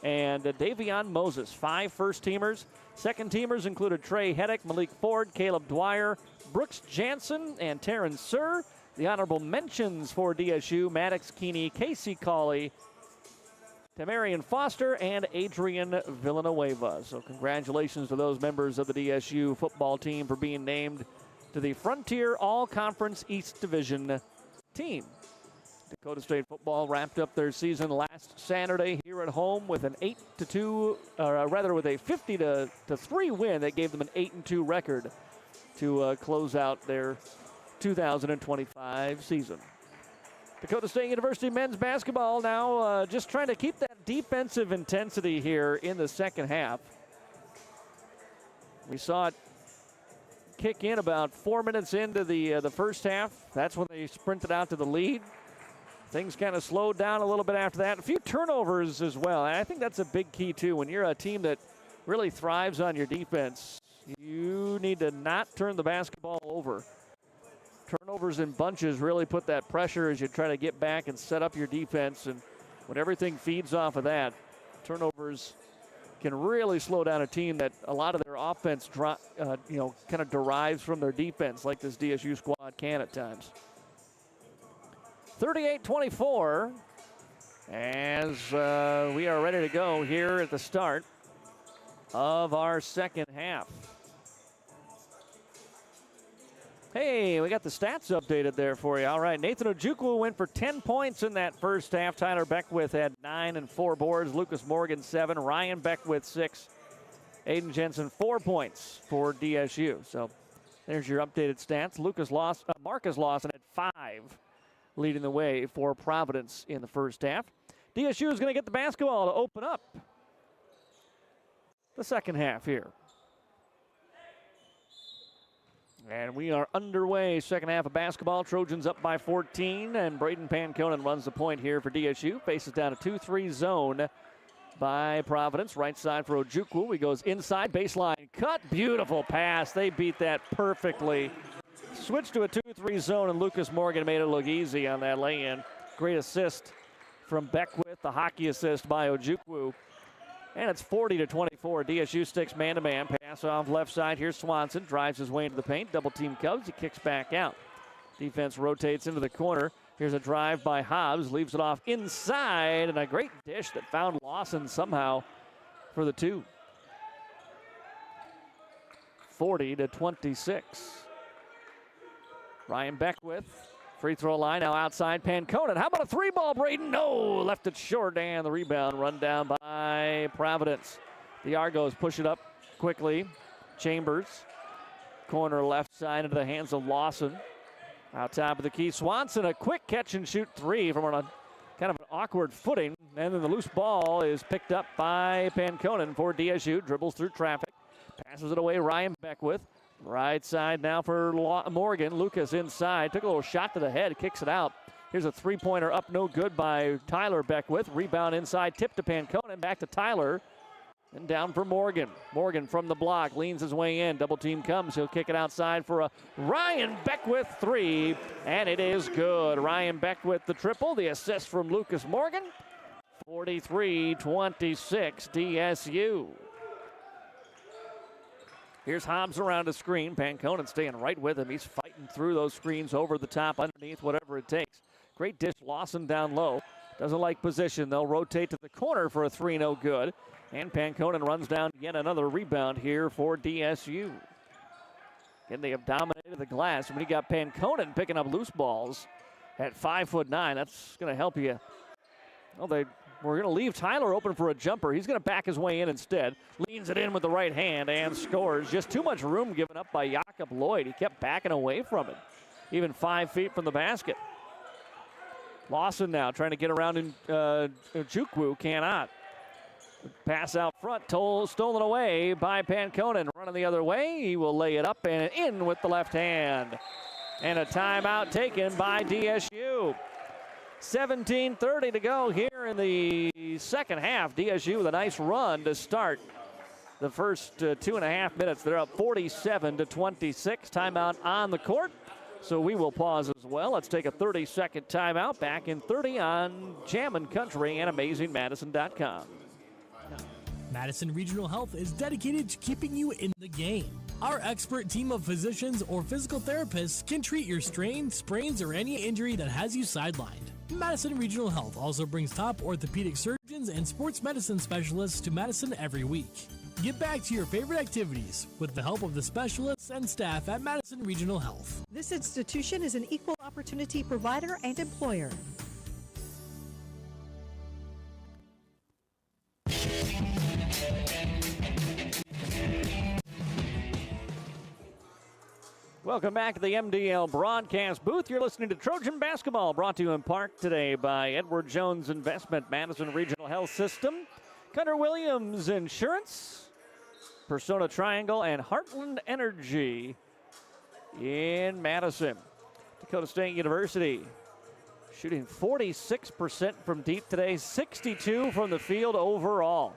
and Davion Moses. 5 first-teamers. Second-teamers included Trey Heddick, Malik Ford, Caleb Dwyer, Brooks Jansen, and Taryn Sir. The honorable mentions for DSU, Maddox Keeney, Casey Cawley, Tamarian Foster, and Adrian Villanueva. So congratulations to those members of the DSU football team for being named to the Frontier All-Conference East Division team. Dakota State football wrapped up their season last Saturday here at home with an 50-3 win that gave them an 8-2 record to close out their 2025 season. Dakota State University men's basketball now just trying to keep that defensive intensity here in the second half. We saw it kick in about 4 minutes into the first half. That's when they sprinted out to the lead. Things kind of slowed down a little bit after that. A few turnovers as well, and I think that's a big key too. When you're a team that really thrives on your defense, you need to not turn the basketball over. Turnovers in bunches really put that pressure as you try to get back and set up your defense, and when everything feeds off of that, turnovers can really slow down a team that a lot of their offense kind of derives from their defense, like this DSU squad can at times. 38-24 as we are ready to go here at the start of our second half. Hey, we got the stats updated there for you. All right, Nathan Ojukwu went for 10 points in that first half. Tyler Beckwith had 9 and 4 boards. Lucas Morgan 7. Ryan Beckwith 6. Aiden Jensen 4 points for DSU. So there's your updated stats. Marcus Lawson had 5, leading the way for Providence in the first half. DSU is going to get the basketball to open up the second half here. And we are underway, second half of basketball. Trojans up by 14, and Braden Panconen runs the point here for DSU. Faces down a 2-3 zone by Providence. Right side for Ojukwu. He goes inside, baseline cut. Beautiful pass. They beat that perfectly. Switched to a 2-3 zone, and Lucas Morgan made it look easy on that lay-in. Great assist from Beckwith, the hockey assist by Ojukwu. And it's 40-24. DSU sticks man-to-man. Pass off left side. Here's Swanson. Drives his way into the paint. Double team Cubs. He kicks back out. Defense rotates into the corner. Here's a drive by Hobbs. Leaves it off inside. And a great dish that found Lawson somehow for the 2. 40-26. Ryan Beckwith. Free throw line now outside Panconen. How about a 3-ball, Braden? No, left it short, and the rebound run down by Providence. The Argos push it up quickly. Chambers, corner left side into the hands of Lawson. Out top of the key, Swanson, a quick catch and shoot 3 from a kind of an awkward footing. And then the loose ball is picked up by Panconen for DSU. Dribbles through traffic, passes it away, Ryan Beckwith. Right side now for Morgan. Lucas inside. Took a little shot to the head. Kicks it out. Here's a 3-pointer up. No good by Tyler Beckwith. Rebound inside. Tip to Panconen. Back to Tyler. And down for Morgan. Morgan from the block. Leans his way in. Double team comes. He'll kick it outside for a Ryan Beckwith 3. And it is good. Ryan Beckwith the triple. The assist from Lucas Morgan. 43-26 DSU. Here's Hobbs around a screen. Panconen staying right with him. He's fighting through those screens over the top, underneath, whatever it takes. Great dish. Lawson down low. Doesn't like position. They'll rotate to the corner for a 3, no good. And Panconen runs down yet another rebound here for DSU. Again, they have dominated the glass. When you got Panconen picking up loose balls at 5'9", that's going to help you. Well, we're going to leave Tyler open for a jumper. He's going to back his way in instead. Leans it in with the right hand and scores. Just too much room given up by Jakob Lloyd. He kept backing away from it, even 5 feet from the basket. Lawson now trying to get around in Ojukwu, cannot. Pass out front, stolen away by Panconen. Running the other way, he will lay it up and in with the left hand. And a timeout taken by DSU. 17:30 to go here in the second half. DSU with a nice run to start the first 2.5 minutes. They're up 47-26. Timeout on the court. So we will pause as well. Let's take a 30-second timeout. Back in 30 on Jammin' Country and AmazingMadison.com. Madison Regional Health is dedicated to keeping you in the game. Our expert team of physicians or physical therapists can treat your strain, sprains, or any injury that has you sidelined. Madison Regional Health also brings top orthopedic surgeons and sports medicine specialists to Madison every week. Get back to your favorite activities with the help of the specialists and staff at Madison Regional Health. This institution is an equal opportunity provider and employer. Welcome back to the MDL broadcast booth. You're listening to Trojan Basketball, brought to you in part today by Edward Jones Investment, Madison Regional Health System, Cutter Williams Insurance, Persona Triangle, and Heartland Energy in Madison. Dakota State University shooting 46% from deep today, 62% from the field overall.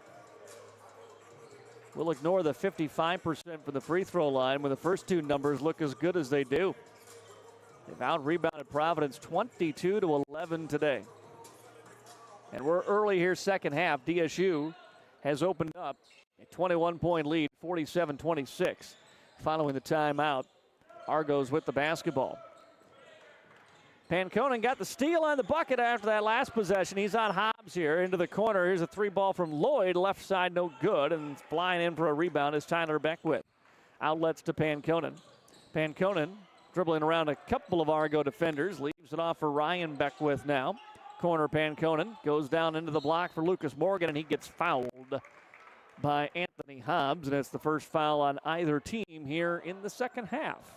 We'll ignore the 55% from the free throw line when the first two numbers look as good as they do. They've out-rebounded Providence 22-11 today. And we're early here, second half. DSU has opened up a 21-point lead, 47-26. Following the timeout, Argos with the basketball. Panconen got the steal on the bucket after that last possession. He's on Hobbs here into the corner. Here's a 3-ball from Lloyd. Left side, no good. And flying in for a rebound is Tyler Beckwith. Outlets to Panconen. Panconen dribbling around a couple of Argo defenders. Leaves it off for Ryan Beckwith now. Corner Panconen goes down into the block for Lucas Morgan, and he gets fouled by Anthony Hobbs, and it's the first foul on either team here in the second half.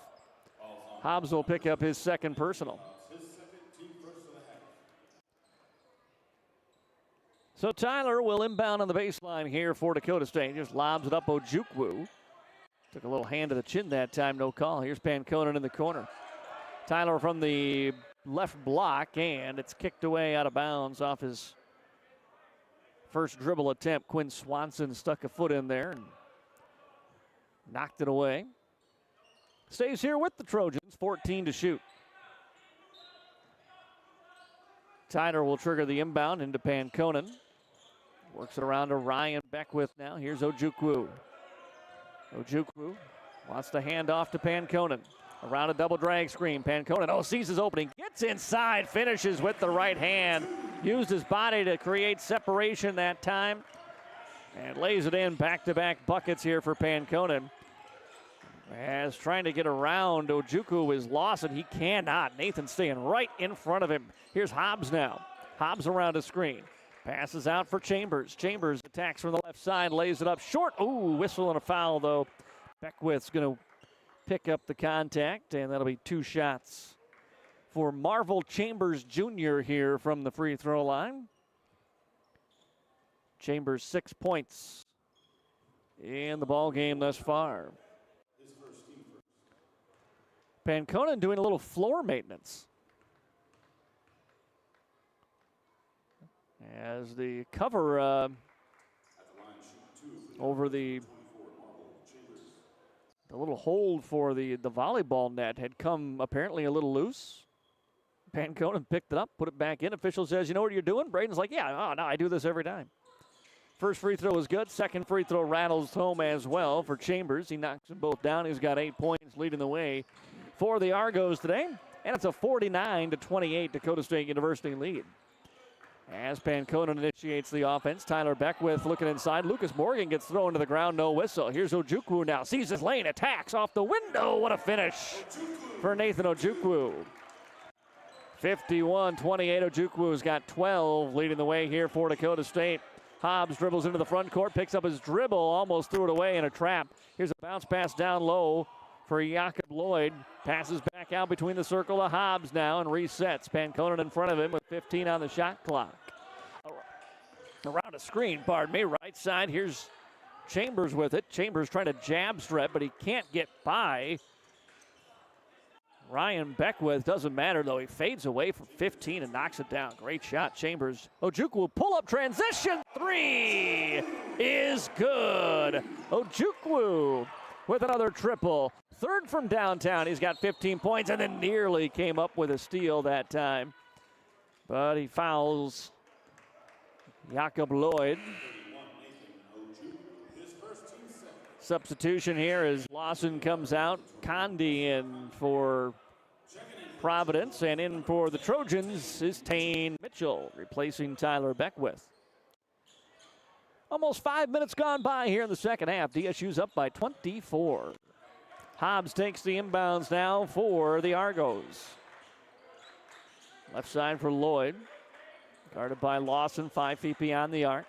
Hobbs will pick up his second personal. So Tyler will inbound on the baseline here for Dakota State. Just lobs it up Ojukwu. Took a little hand to the chin that time, no call. Here's Panconen in the corner. Tyler from the left block, and it's kicked away out of bounds off his first dribble attempt. Quinn Swanson stuck a foot in there and knocked it away. Stays here with the Trojans, 14 to shoot. Tyler will trigger the inbound into Panconen. Works it around to Ryan Beckwith now. Here's Ojukwu. Ojukwu wants to hand off to Panconen. Around a double drag screen. Panconen, sees his opening. Gets inside, finishes with the right hand. Used his body to create separation that time. And lays it in. Back-to-back buckets here for Panconen. As trying to get around Ojukwu is lost, and he cannot. Nathan staying right in front of him. Here's Hobbs now. Hobbs around a screen. Passes out for Chambers. Chambers attacks from the left side, lays it up short. Ooh, whistle and a foul, though. Beckwith's going to pick up the contact, and that'll be 2 shots for Marvel Chambers Jr. here from the free throw line. Chambers 6 points in the ball game thus far. Panconen doing a little floor maintenance as the cover over the little hold for the volleyball net had come apparently a little loose. Panconen picked it up, put it back in. Official says, "You know what you're doing?" Braden's like, "Yeah, no, I do this every time." First free throw is good. Second free throw rattles home as well for Chambers. He knocks them both down. He's got 8 points, leading the way for the Argos today. And it's a 49-28 Dakota State University lead. As Panconen initiates the offense, Tyler Beckwith looking inside. Lucas Morgan gets thrown to the ground, no whistle. Here's Ojukwu now. Sees his lane, attacks off the window. What a finish for Nathan Ojukwu. 51-28. Ojukwu's got 12, leading the way here for Dakota State. Hobbs dribbles into the front court, picks up his dribble, almost threw it away in a trap. Here's a bounce pass down low for Jakob Lloyd. Passes back out between the circle of Hobbs now and resets. Panconen in front of him with 15 on the shot clock. Around a screen, pardon me, right side. Here's Chambers with it. Chambers trying to jab strip, but he can't get by Ryan Beckwith. Doesn't matter, though. He fades away from 15 and knocks it down. Great shot, Chambers. Ojukwu pull-up transition. 3 is good. Ojukwu with another triple. Third from downtown. He's got 15 points and then nearly came up with a steal that time. But he fouls Jakob Lloyd. Substitution here as Lawson comes out. Condi in for Providence, and in for the Trojans is Tane Mitchell, replacing Tyler Beckwith. Almost 5 minutes gone by here in the second half. DSU's up by 24. Hobbs takes the inbounds now for the Argos. Left side for Lloyd. Guarded by Lawson, 5 feet beyond the arc.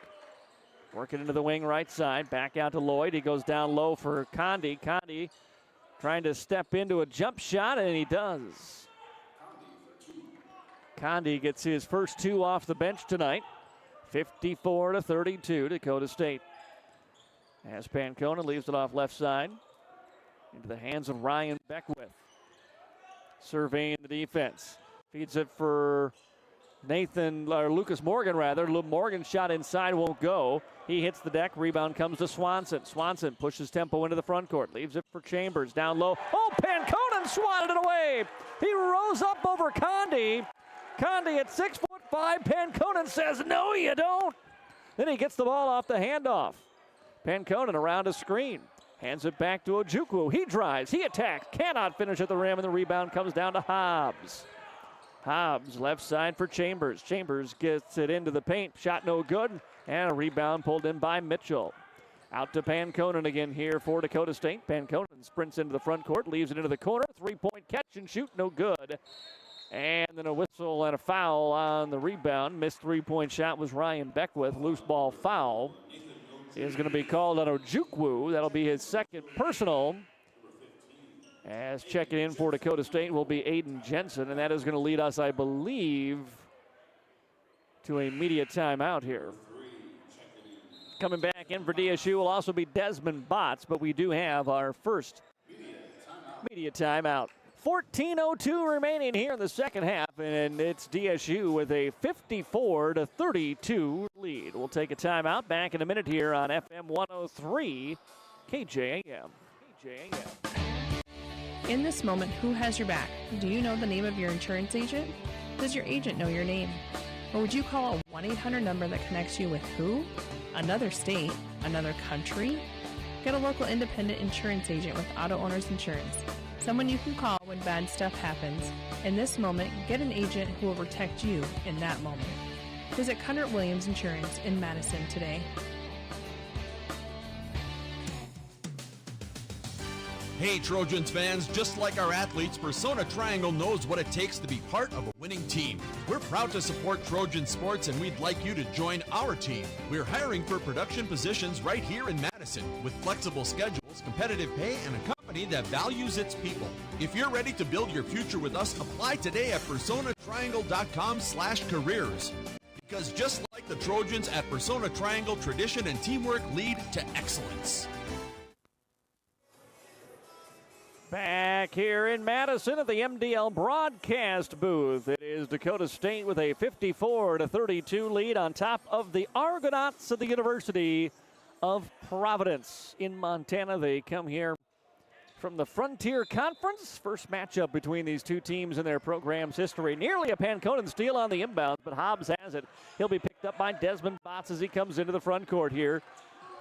Working into the wing right side. Back out to Lloyd. He goes down low for Condi. Condi trying to step into a jump shot, and he does. Condi gets his first 2 off the bench tonight. 54-32, Dakota State. As Panconen leaves it off left side into the hands of Ryan Beckwith. Surveying the defense. Feeds it for Lucas Morgan rather. Morgan's shot inside won't go. He hits the deck. Rebound comes to Swanson. Swanson pushes tempo into the front court. Leaves it for Chambers. Down low. Panconen swatted it away. He rose up over Condi. Condi at 6'5". Panconen says, "No, you don't." Then he gets the ball off the handoff. Panconen around a screen. Hands it back to Ojukwu. He drives. He attacks. Cannot finish at the rim, and the rebound comes down to Hobbs. Hobbs left side for Chambers. Chambers gets it into the paint. Shot no good. And a rebound pulled in by Mitchell. Out to Panconen again here for Dakota State. Panconen sprints into the front court, leaves it into the corner. 3-point catch and shoot, no good. And then a whistle and a foul on the rebound. Missed 3-point shot was Ryan Beckwith. Loose ball foul is going to be called on Ojukwu. That'll be his second personal. As checking in for Dakota State will be Aiden Jensen, and that is going to lead us, I believe, to a media timeout here. Coming back in for DSU will also be Desmond Botts, but we do have our first media timeout. 14:02 remaining here in the second half, and it's DSU with a 54-32 lead. We'll take a timeout. Back in a minute here on FM 103 KJAM. In this moment, who has your back? Do you know the name of your insurance agent? Does your agent know your name? Or would you call a 1-800 number that connects you with who? Another state? Another country? Get a local independent insurance agent with Auto Owners Insurance. Someone you can call when bad stuff happens. In this moment, get an agent who will protect you in that moment. Visit Cundert Williams Insurance in Madison today. Hey Trojans fans, just like our athletes, Persona Triangle knows what it takes to be part of a winning team. We're proud to support Trojan sports and we'd like you to join our team. We're hiring for production positions right here in Madison with flexible schedules, competitive pay, and a company that values its people. If you're ready to build your future with us, apply today at personatriangle.com/careers. Because just like the Trojans at Persona Triangle, tradition and teamwork lead to excellence. Back here in Madison at the MDL broadcast booth. It is Dakota State with a 54-32 lead on top of the Argonauts of the University of Providence in Montana. They come here from the Frontier Conference. First matchup between these two teams in their program's history. Nearly a Panconen steal on the inbound, but Hobbs has it. He'll be picked up by Desmond Botts as he comes into the front court here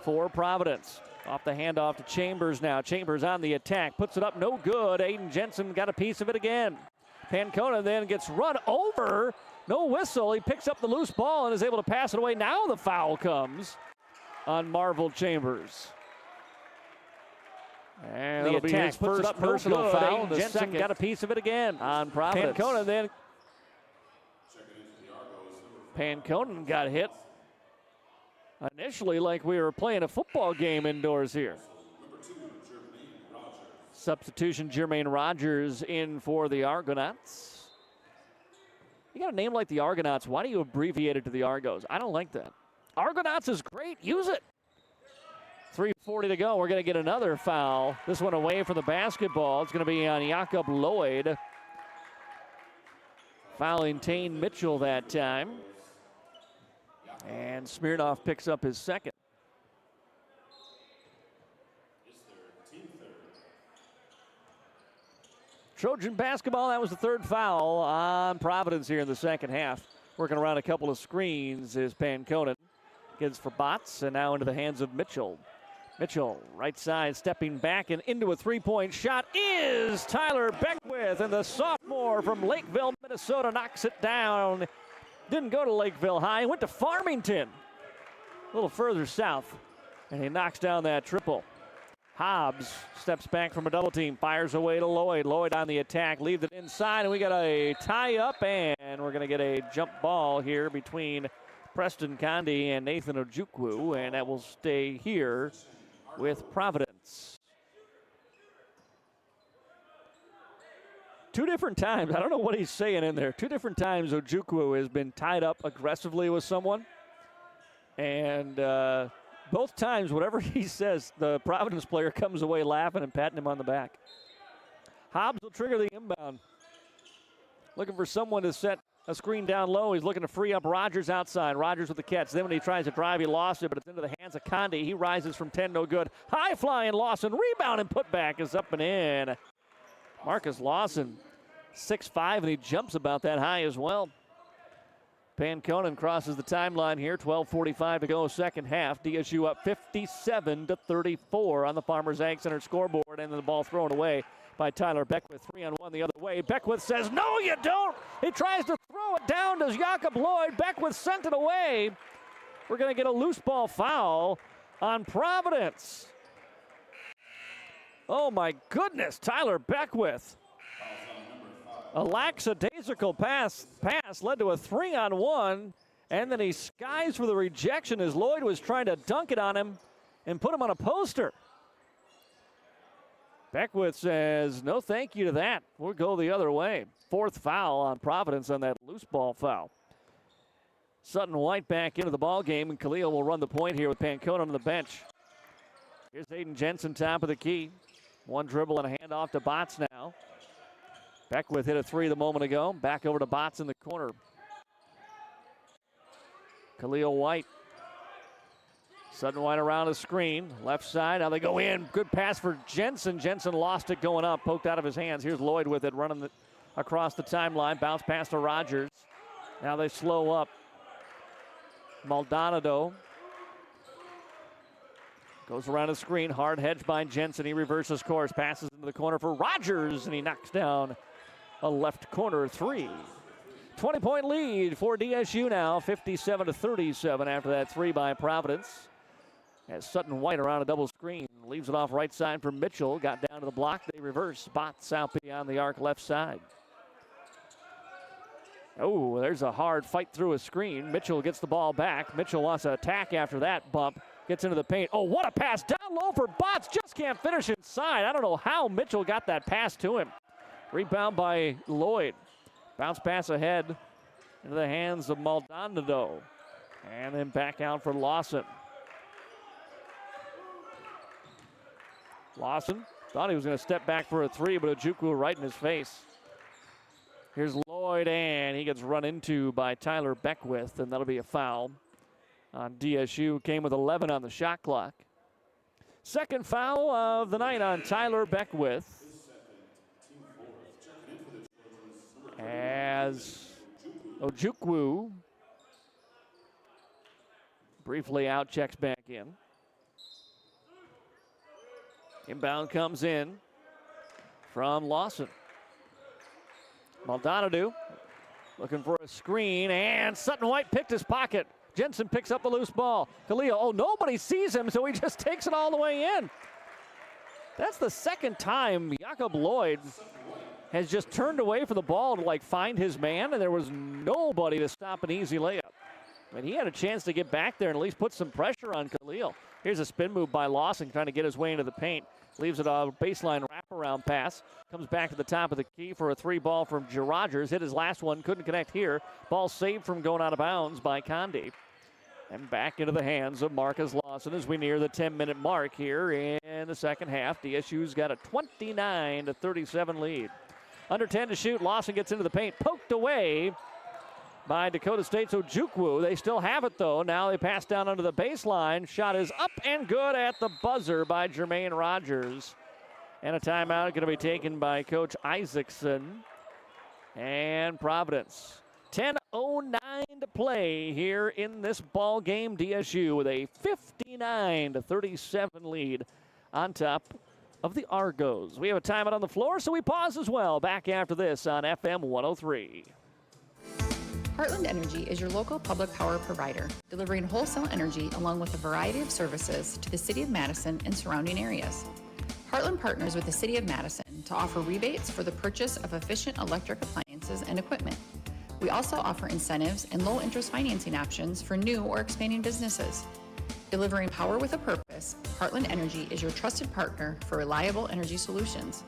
for Providence. Off the handoff to Chambers now. Chambers on the attack. Puts it up, no good. Aiden Jensen got a piece of it again. Panconen then gets run over. No whistle. He picks up the loose ball and is able to pass it away. Now the foul comes on Marvel Chambers. And the attack puts it up, personal foul. Aiden Jensen got a piece of it again on Providence. Panconen got hit initially like we were playing a football game indoors here. Substitution, Jermaine Rogers in for the Argonauts. You got a name like the Argonauts, why do you abbreviate it to the Argos? I don't like that. Argonauts is great, use it. 3:40 to go, we're gonna get another foul. This one away from the basketball. It's gonna be on Jakob Lloyd. Fouling Tane Mitchell that time. And Smirnoff picks up his second. Trojan basketball, that was the third foul on Providence here in the second half. Working around a couple of screens is Panconen. Gets for Botts and now into the hands of Mitchell. Mitchell, right side, stepping back and into a three-point shot is Tyler Beckwith, and the sophomore from Lakeville, Minnesota knocks it down. Didn't go to Lakeville High, went to Farmington, a little further south, and he knocks down that triple. Hobbs steps back from a double team, fires away to Lloyd. Lloyd on the attack, leaves it inside, and we got a tie-up, and we're going to get a jump ball here between Preston Condi and Nathan Ojukwu, and that will stay here with Providence. Two different times, I don't know what he's saying in there. Two different times Ojukwu has been tied up aggressively with someone. And both times, whatever he says, the Providence player comes away laughing and patting him on the back. Hobbs will trigger the inbound. Looking for someone to set a screen down low. He's looking to free up Rogers outside. Rogers with the catch. Then when he tries to drive, he lost it, but it's into the hands of Condi. He rises from 10, no good. High flying Lawson. Rebound and putback is up and in. Marcus Lawson, 6'5", and he jumps about that high as well. Panconen crosses the timeline here. 12:45 to go, second half. DSU up 57-34 on the Farmers Ag Center scoreboard, and then the ball thrown away by Tyler Beckwith. 3-on-1 the other way. Beckwith says, no, you don't. He tries to throw it down to Jakob Lloyd. Beckwith sent it away. We're going to get a loose ball foul on Providence. Oh my goodness, Tyler Beckwith. A lackadaisical pass led to a 3-on-1, and then he skies for the rejection as Lloyd was trying to dunk it on him and put him on a poster. Beckwith says, no thank you to that. We'll go the other way. 4th foul on Providence on that loose ball foul. Sutton White back into the ball game, and Khalil will run the point here with Pancona on the bench. Here's Aiden Jensen, top of the key. One dribble and a handoff to Botts now. Beckwith hit a 3 the moment ago. Back over to Botts in the corner. Khalil White. Sutton White around the screen. Left side. Now they go in. Good pass for Jensen. Jensen lost it going up. Poked out of his hands. Here's Lloyd with it. Running across the timeline. Bounce pass to Rogers. Now they slow up. Maldonado. Goes around the screen. Hard hedge by Jensen. He reverses course. Passes into the corner for Rogers. And he knocks down a left corner 3. 20-point lead for DSU now. 57-37 after that 3 by Providence. As Sutton White around a double screen. Leaves it off right side for Mitchell. Got down to the block. They reverse. Botts out beyond the arc left side. Oh, there's a hard fight through a screen. Mitchell gets the ball back. Mitchell wants to attack after that bump. Gets into the paint. Oh, what a pass down low for Botts. Just can't finish inside. I don't know how Mitchell got that pass to him. Rebound by Lloyd. Bounce pass ahead into the hands of Maldonado. And then back out for Lawson. Lawson thought he was going to step back for a 3, but Ojukwu right in his face. Here's Lloyd, and he gets run into by Tyler Beckwith, and that'll be a foul on DSU. Came with 11 on the shot clock. Second foul of the night on Tyler Beckwith. As Ojukwu briefly out, checks back in. Inbound comes in from Lawson. Maldonado looking for a screen, and Sutton White picked his pocket. Jensen picks up the loose ball. Khalil, oh, nobody sees him, so he just takes it all the way in. That's the second time Jacob Lloyd has just turned away from the ball to find his man, and there was nobody to stop an easy layup. I mean, he had a chance to get back there and at least put some pressure on Khalil. Here's a spin move by Lawson trying to get his way into the paint. Leaves it a baseline wraparound pass. Comes back to the top of the key for a 3 ball from Rogers. Hit his last one, couldn't connect here. Ball saved from going out of bounds by Conde. And back into the hands of Marcus Lawson as we near the 10-minute mark here in the second half. DSU's got a 29-37 lead. Under 10 to shoot. Lawson gets into the paint. Poked away by Dakota State's Ojukwu. They still have it, though. Now they pass down under the baseline. Shot is up and good at the buzzer by Jermaine Rogers. And a timeout going to be taken by Coach Isaacson and Providence. 10:09 to play here in this ball game. DSU with a 59-37 lead on top of the Argos. We have a timeout on the floor, so we pause as well. Back after this on FM 103. Heartland Energy is your local public power provider, delivering wholesale energy along with a variety of services to the City of Madison and surrounding areas. Heartland partners with the City of Madison to offer rebates for the purchase of efficient electric appliances and equipment. We also offer incentives and low-interest financing options for new or expanding businesses. Delivering power with a purpose, Heartland Energy is your trusted partner for reliable energy solutions.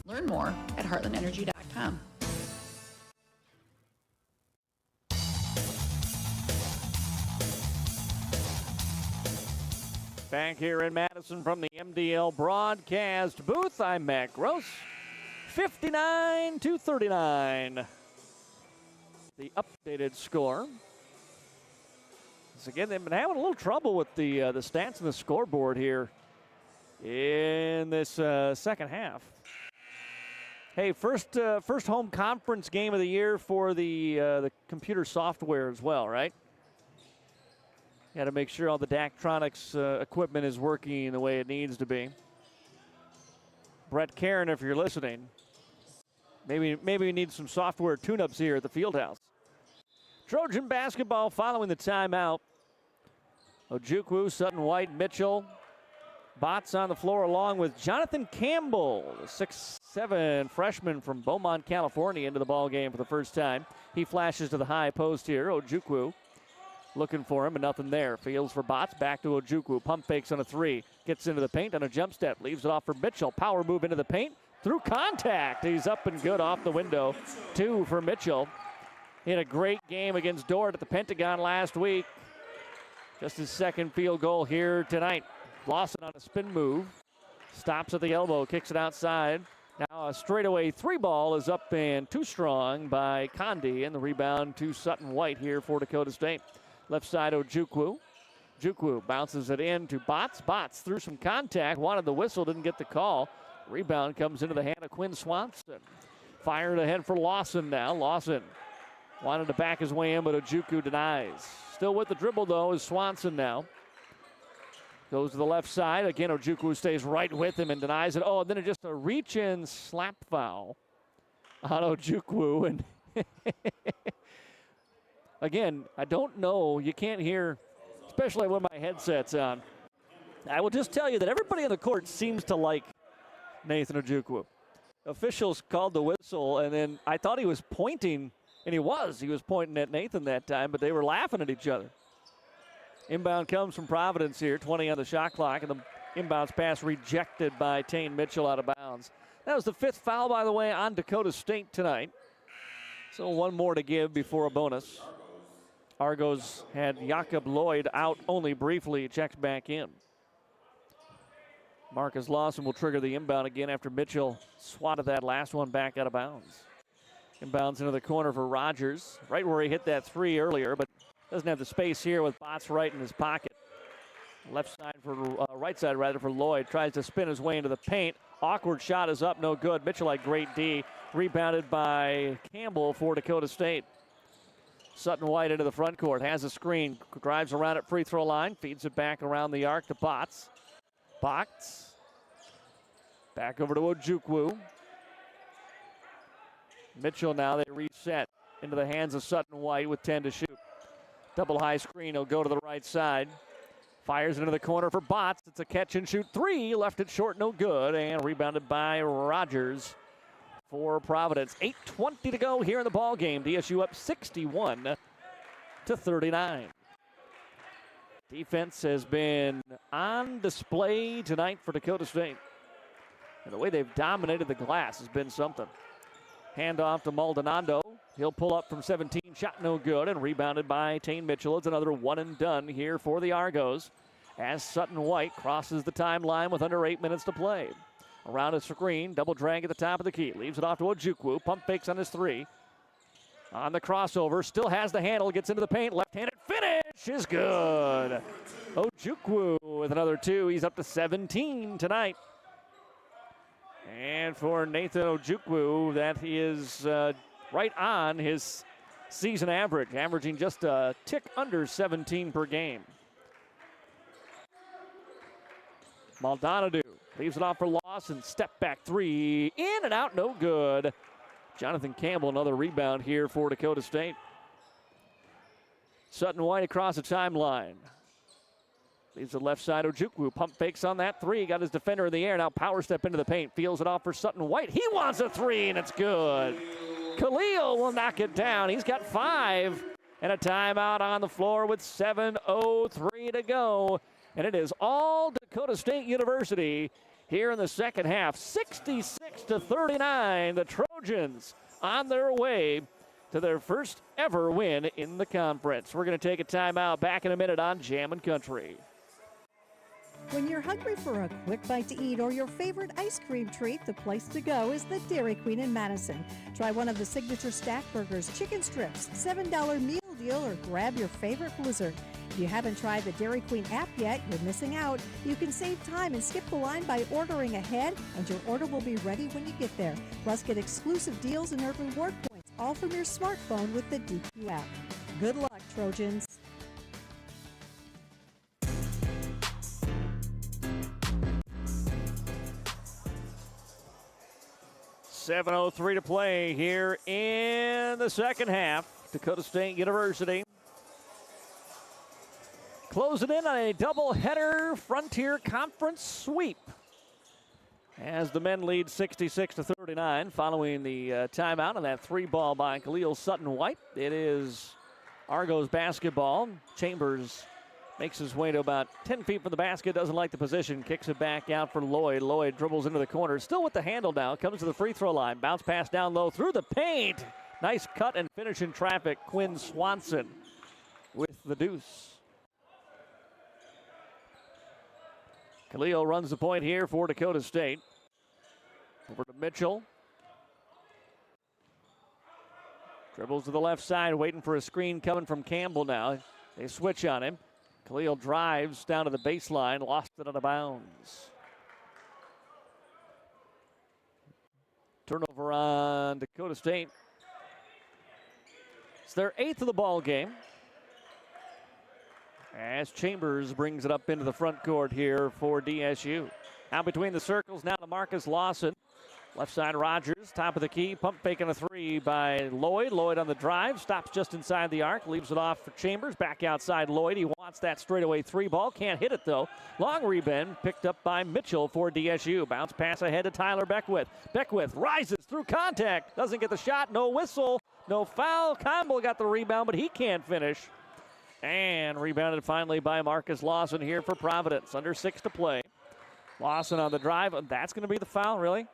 Learn more at heartlandenergy.com. Back here in Madison from the MDL broadcast booth, I'm Matt Gross. 59-39. The updated score. So again, they've been having a little trouble with the stats and the scoreboard here in this second half. Hey, first home conference game of the year for the computer software as well, right? Got to make sure all the Daktronics equipment is working the way it needs to be. Brett Karen, if you're listening, maybe we need some software tune-ups here at the Fieldhouse. Trojan basketball following the timeout. Ojukwu, Sutton White, Mitchell. Botts on the floor along with Jonathan Campbell, the 6'7" freshman from Beaumont, California, into the ball game for the first time. He flashes to the high post here. Ojukwu looking for him, and nothing there. Fields for Botts, back to Ojukwu. Pump fakes on a three. Gets into the paint on a jump step. Leaves it off for Mitchell. Power move into the paint. Through contact. He's up and good off the window. 2 for Mitchell. He had a great game against Dort at the Pentagon last week. Just his second field goal here tonight. Lawson on a spin move. Stops at the elbow, kicks it outside. Now a straightaway 3 ball is up and too strong by Condi, and the rebound to Sutton White here for Dakota State. Left side Ojukwu. Ojukwu bounces it in to Botts. Botts threw some contact, wanted the whistle, didn't get the call. Rebound comes into the hand of Quinn Swanson. Fired ahead for Lawson now. Lawson wanted to back his way in, but Ojukwu denies. Still with the dribble, though, is Swanson now. Goes to the left side. Again, Ojukwu stays right with him and denies it. Oh, and then it's just a reach-in slap foul on Ojukwu. And again, I don't know. You can't hear, especially when my headset's on. I will just tell you that everybody on the court seems to like Nathan Ojukwu. Officials called the whistle, and then I thought he was pointing, and he was pointing at Nathan that time, but they were laughing at each other. Inbound comes from Providence here, 20 on the shot clock, and the inbounds pass rejected by Tane Mitchell out of bounds. That was the 5th foul, by the way, on Dakota State tonight. So 1 more to give before a bonus. Argos had Jakob Lloyd out only briefly, checks back in. Marcus Lawson will trigger the inbound again after Mitchell swatted that last one back out of bounds. Inbounds into the corner for Rogers, right where he hit that 3 earlier, but doesn't have the space here with Botts right in his pocket. Left side for, right side rather for Lloyd. Tries to spin his way into the paint. Awkward shot is up, no good. Mitchell had great D. Rebounded by Campbell for Dakota State. Sutton White into the front court. Has a screen. Drives around at free throw line. Feeds it back around the arc to Botts. Botts. Back over to Ojukwu. Mitchell now, they reset into the hands of Sutton White with 10 to shoot. Double high screen, he'll go to the right side. Fires into the corner for Botts. It's a catch and shoot 3. Left it short, no good. And rebounded by Rogers for Providence. 8:20 to go here in the ball game. DSU up 61-39. Defense has been on display tonight for Dakota State. And the way they've dominated the glass has been something. Handoff to Maldonado. He'll pull up from 17, shot no good, and rebounded by Tane Mitchell. It's another one and done here for the Argos as Sutton White crosses the timeline with under 8 minutes to play. Around a screen, double drag at the top of the key. Leaves it off to Ojukwu. Pump fakes on his 3. On the crossover, still has the handle, gets into the paint. Left-handed finish is good. Ojukwu with another 2. He's up to 17 tonight. And for Nathan Ojukwu, that is right on his season average, averaging just a tick under 17 per game. Maldonado leaves it off for Lawson. Step back 3, in and out, no good. Jonathan Campbell, another rebound here for Dakota State. Sutton White across the timeline. Leaves the left side, Ojukwu. Pump fakes on that 3. Got his defender in the air. Now power step into the paint. Feels it off for Sutton White. He wants a 3, and it's good. Khalil will knock it down. He's got 5. And a timeout on the floor with 7:03 to go. And it is all Dakota State University here in the second half. 66-39. The Trojans on their way to their first ever win in the conference. We're going to take a timeout. Back in a minute on Jammin' Country. When you're hungry for a quick bite to eat or your favorite ice cream treat, the place to go is the Dairy Queen in Madison. Try one of the signature stack burgers, chicken strips, $7 meal deal, or grab your favorite blizzard. If you haven't tried the Dairy Queen app yet, you're missing out. You can save time and skip the line by ordering ahead, and your order will be ready when you get there. Plus, get exclusive deals and earn reward points, all from your smartphone with the DQ app. Good luck, Trojans. 7:03 to play here in the second half. Dakota State University closing in on a doubleheader Frontier Conference sweep as the men lead 66-39 following the timeout on that 3-ball by Khalil Sutton-White. It is Argos basketball. Chambers makes his way to about 10 feet from the basket, doesn't like the position, kicks it back out for Lloyd. Lloyd dribbles into the corner, still with the handle now, comes to the free throw line, bounce pass down low through the paint. Nice cut and finish in traffic. Quinn Swanson with the deuce. Khalil runs the point here for Dakota State. Over to Mitchell. Dribbles to the left side, waiting for a screen coming from Campbell now. They switch on him. Khalil drives down to the baseline, lost it out of bounds. Turnover on Dakota State. It's their 8th of the ball game. As Chambers brings it up into the front court here for DSU. Out between the circles now to Marcus Lawson. Left side Rogers, top of the key, pump faking a 3 by Lloyd. Lloyd on the drive, stops just inside the arc, leaves it off for Chambers. Back outside Lloyd, he wants that straightaway 3 ball, can't hit it though. Long rebound picked up by Mitchell for DSU. Bounce pass ahead to Tyler Beckwith. Beckwith rises through contact, doesn't get the shot, no whistle, no foul. Campbell got the rebound, but he can't finish. And rebounded finally by Marcus Lawson here for Providence. Under 6 to play. Lawson on the drive. That's going to be the foul, really?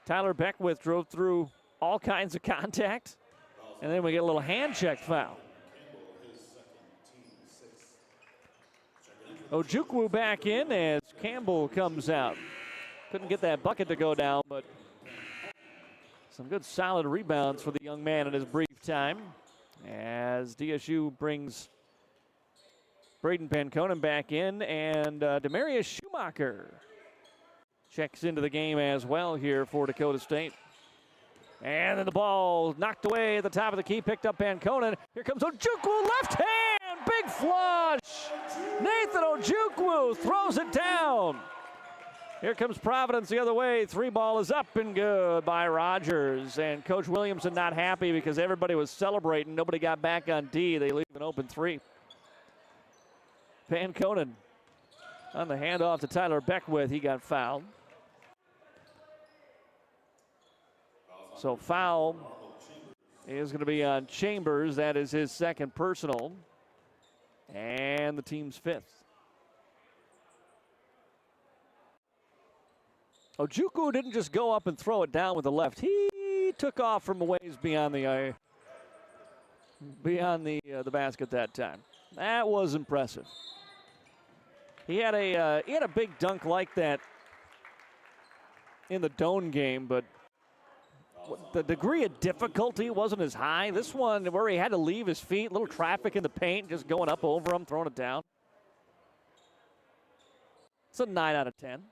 Tyler Beckwith drove through all kinds of contact. And then we get a little hand check foul. Ojukwu back in as Campbell comes out. Couldn't get that bucket to go down, but some good solid rebounds for the young man in his brief time. As DSU brings Braden Panconen back in, and Demarius Schumacher checks into the game as well here for Dakota State. And then the ball knocked away at the top of the key, picked up Panconen. Here comes Ojukwu, left hand, big flush. Nathan Ojukwu throws it down. Here comes Providence the other way. 3 ball is up and good by Rogers. And Coach Williamson not happy because everybody was celebrating. Nobody got back on D. They leave an open 3. Panconen on the handoff to Tyler Beckwith. He got fouled. So foul is going to be on Chambers. That is his 2nd personal. And the team's 5th. Ojukwu didn't just go up and throw it down with the left. He took off from a ways beyond the basket that time. That was impressive. He had a big dunk like that in the Doane game, but the degree of difficulty wasn't as high. This one, where he had to leave his feet, little traffic in the paint, just going up over him, throwing it down. It's a 9 out of 10.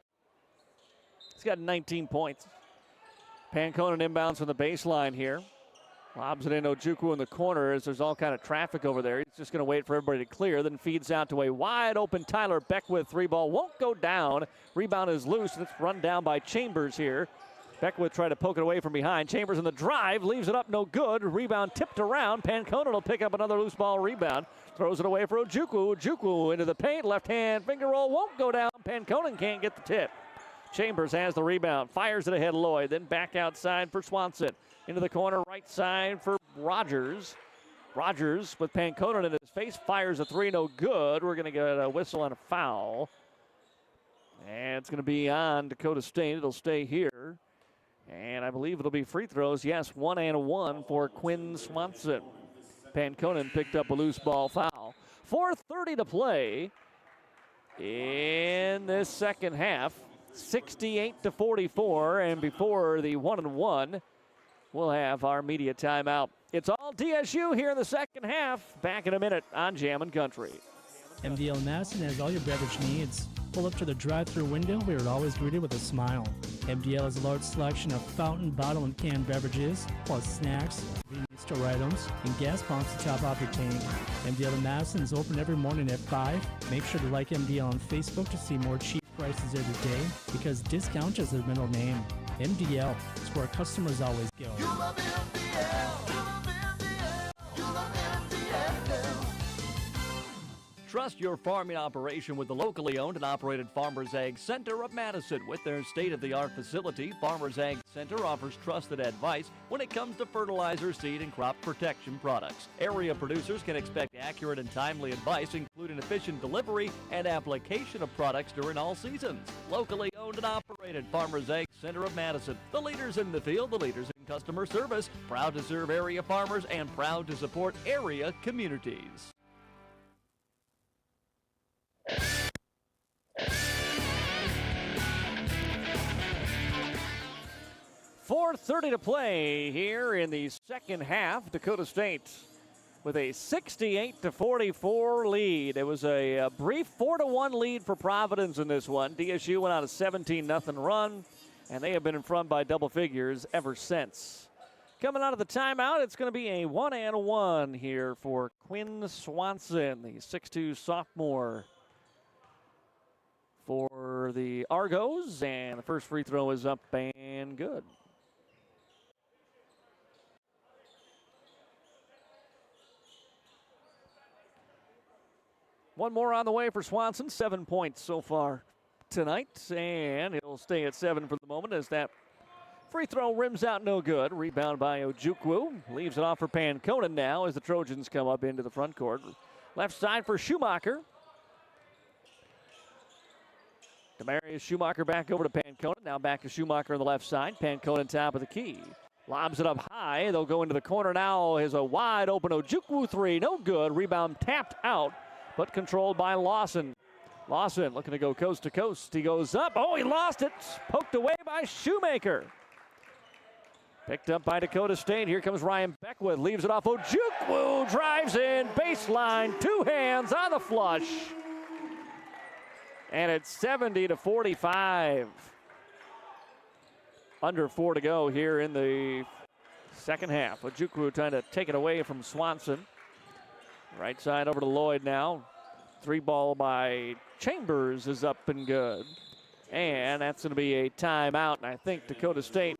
He's got 19 points. Panconen inbounds from the baseline here. Lobs it in Ojukwu in the corner as there's all kind of traffic over there. He's just going to wait for everybody to clear, then feeds out to a wide open Tyler Beckwith. 3 ball won't go down. Rebound is loose, and it's run down by Chambers here. Beckwith tried to poke it away from behind. Chambers in the drive, leaves it up, no good. Rebound tipped around. Panconen will pick up another loose ball rebound. Throws it away for Ojukwu. Ojukwu into the paint. Left hand finger roll won't go down. Panconen can't get the tip. Chambers has the rebound. Fires it ahead Lloyd. Then back outside for Swanson. Into the corner, right side for Rogers. Rogers with Panconen in his face. Fires a 3, no good. We're going to get a whistle and a foul. And it's going to be on Dakota State. It'll stay here. And I believe it'll be free throws. Yes, 1 and 1 for Quinn Swanson. Panconen picked up a loose ball foul. 4:30 to play in this second half. 68-44. And before the 1-1, we'll have our media timeout. It's all DSU here in the second half. Back in a minute on Jammin' Country. MDL Madison has all your beverage needs. Pull up to the drive-thru window. We are always greeted with a smile. MDL has a large selection of fountain, bottle, and canned beverages, plus snacks, convenience store items, and gas pumps to top off your tank. MDL in Madison is open every morning at 5. Make sure to like MDL on Facebook to see more cheap prices every day, because discount is their middle name. MDL is where customers always go. You love MDL. You love MDL. You love MDL. Trust your farming operation with the locally owned and operated Farmers Ag Center of Madison. With their state-of-the-art facility, Farmers Ag Center offers trusted advice when it comes to fertilizer, seed, and crop protection products. Area producers can expect accurate and timely advice, including efficient delivery and application of products during all seasons. Locally owned and operated Farmers Ag Center of Madison. The leaders in the field, the leaders in customer service, proud to serve area farmers and proud to support area communities. 4:30 to play here in the second half. Dakota State with a 68-44 lead. It was a brief 4-1 lead for Providence in this one. DSU went on a 17-0 run, and they have been in front by double figures ever since. Coming out of the timeout, it's going to be a 1-1 here for Quinn Swanson, the 6'2 sophomore for the Argos, and the first free throw is up and good. One more on the way for Swanson, 7 points so far tonight, and he'll stay at 7 for the moment as that free throw rims out no good. Rebound by Ojukwu, leaves it off for Panconen now as the Trojans come up into the front court. Left side for Schumacher. Demarius Schumacher back over to Panconen, now back to Schumacher on the left side. Panconen top of the key. Lobs it up high, they'll go into the corner now. Is a wide open Ojukwu three, no good. Rebound tapped out, but controlled by Lawson. Lawson looking to go coast to coast. He goes up. Oh, he lost it. Poked away by Shoemaker. Picked up by Dakota State. Here comes Ryan Beckwith. Leaves it off. Ojukwu drives in. Baseline. Two hands on the flush. And it's 70-45. Under 4 to go here in the second half. Ojukwu trying to take it away from Swanson. Right side over to Lloyd now. Three ball by Chambers is up and good. And that's going to be a timeout. And I think Dakota State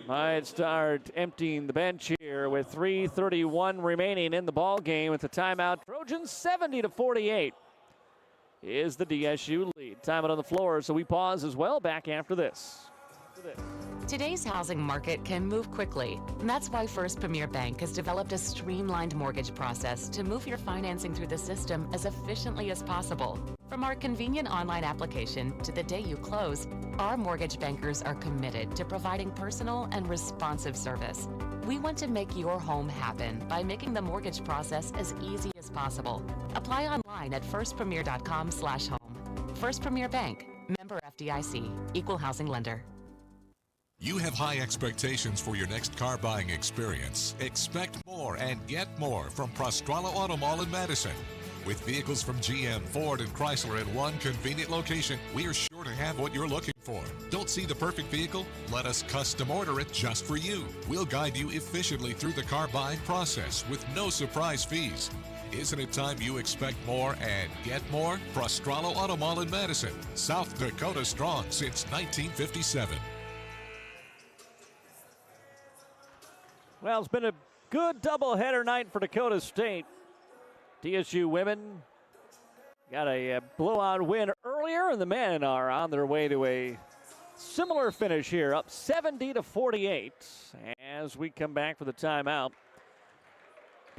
might start emptying the bench here with 3:31 remaining in the ball game with the timeout. Trojans 70-48 is the DSU lead. Timeout on the floor, so we pause as well. Back after this. Today's housing market can move quickly, and that's why First Premier Bank has developed a streamlined mortgage process to move your financing through the system as efficiently as possible. From our convenient online application to the day you close, our mortgage bankers are committed to providing personal and responsive service. We want to make your home happen by making the mortgage process as easy as possible. Apply online at firstpremier.com/home. First Premier Bank, member FDIC, equal housing lender. You have high expectations for your next car buying experience. Expect more and get more from Prostrala Auto Mall in Madison. With vehicles from GM, Ford, and Chrysler in one convenient location, we are sure to have what you're looking for. Don't see the perfect vehicle? Let us custom order it just for you. We'll guide you efficiently through the car buying process with no surprise fees. Isn't it time you expect more and get more? Prostrala Auto Mall in Madison, South Dakota strong since 1957. Well, it's been a good doubleheader night for Dakota State. DSU women got a blowout win earlier, and the men are on their way to a similar finish here, up 70-48 as we come back for the timeout.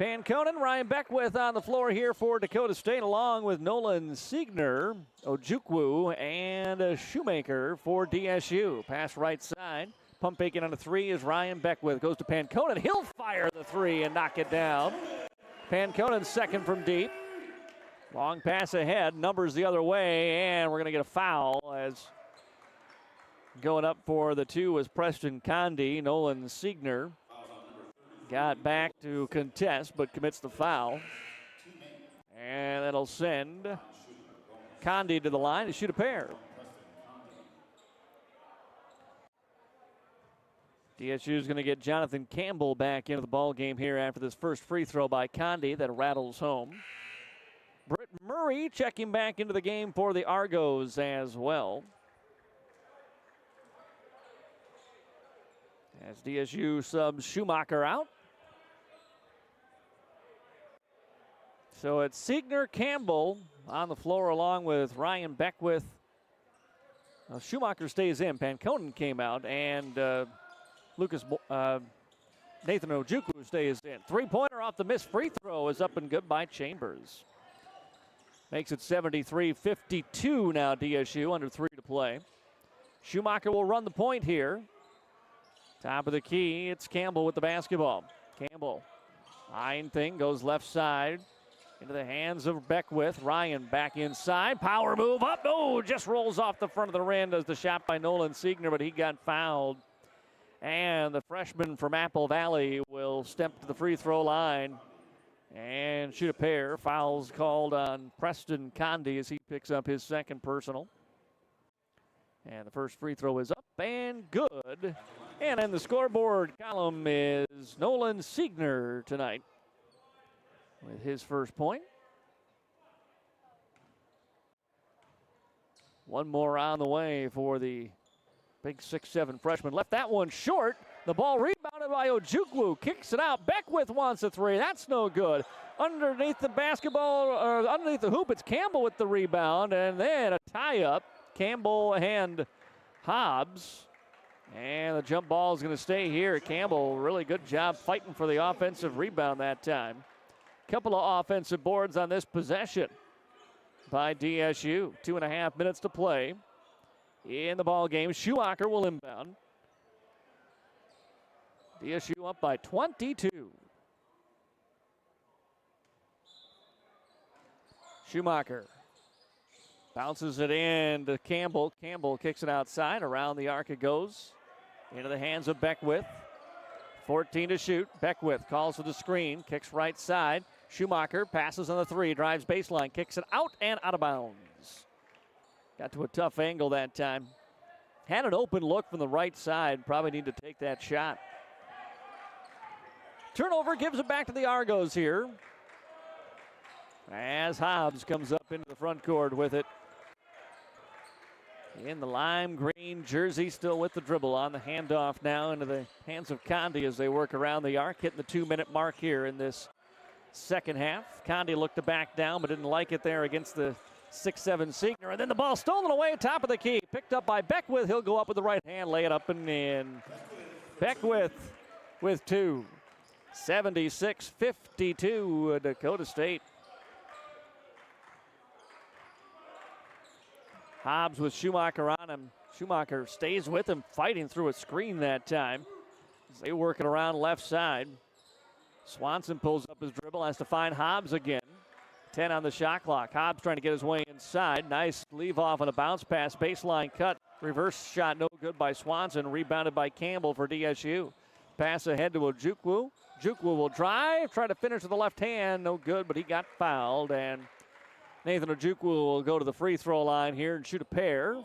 Panconen, Ryan Beckwith on the floor here for Dakota State, along with Nolan Siegner, Ojukwu, and Shoemaker for DSU. Pass right side. Pump faking on a three is Ryan Beckwith. Goes to Panconen. He'll fire the three and knock it down. Panconen second from deep. Long pass ahead. Numbers the other way, and we're going to get a foul as going up for the two was Preston Condi. Nolan Siegner got back to contest, but commits the foul. And that'll send Condi to the line to shoot a pair. DSU is going to get Jonathan Campbell back into the ball game here after this first free throw by Condi that rattles home. Britt Murray checking back into the game for the Argos as well. As DSU subs Schumacher out. So it's Siegner, Campbell on the floor along with Ryan Beckwith. Schumacher stays in. Panconen came out, and Nathan Ojukwu stays in. Three-pointer off the missed free throw is up and good by Chambers. Makes it 73-52 now, DSU, under 3 to play. Schumacher will run the point here. Top of the key, it's Campbell with the basketball. Campbell, fine thing, goes left side into the hands of Beckwith. Ryan back inside, power move up. Oh, just rolls off the front of the rim as the shot by Nolan Siegner, but he got fouled. And the freshman from Apple Valley will step to the free throw line and shoot a pair. Fouls called on Preston Condi as he picks up his second personal. And the first free throw is up and good. And in the scoreboard column is Nolan Siegner tonight with his first point. One more on the way for the big 6'7" freshman. Left that one short. The ball rebounded by Ojukwu. Kicks it out. Beckwith wants a three. That's no good. Underneath the basketball, or underneath the hoop, it's Campbell with the rebound. And then a tie-up. Campbell and Hobbs. And the jump ball is going to stay here. Campbell, really good job fighting for the offensive rebound that time. Couple of offensive boards on this possession by DSU. 2.5 minutes to play in the ball game. Schumacher will inbound. DSU up by 22. Schumacher bounces it in to Campbell. Campbell kicks it outside. Around the arc it goes. Into the hands of Beckwith. 14 to shoot. Beckwith calls for the screen. Kicks right side. Schumacher passes on the three. Drives baseline. Kicks it out and out of bounds. Got to a tough angle that time. Had an open look from the right side. Probably need to take that shot. Turnover gives it back to the Argos here. As Hobbs comes up into the front court with it. In the lime green jersey, still with the dribble on the handoff now into the hands of Condi as they work around the arc, hitting the 2-minute mark here in this second half. Condi looked to back down, but didn't like it there against the 6'7" Siegner. And then the ball stolen away, top of the key. Picked up by Beckwith. He'll go up with the right hand, lay it up and in. Beckwith with two. 76-52, Dakota State. Hobbs with Schumacher on him. Schumacher stays with him, fighting through a screen that time. As they work it around left side. Swanson pulls up his dribble, has to find Hobbs again. 10 on the shot clock. Hobbs trying to get his way inside. Nice leave off on a bounce pass. Baseline cut. Reverse shot no good by Swanson. Rebounded by Campbell for DSU. Pass ahead to Ojukwu. Ojukwu will drive. Try to finish with the left hand. No good, but he got fouled. And Nathan Ojukwu will go to the free throw line here and shoot a pair.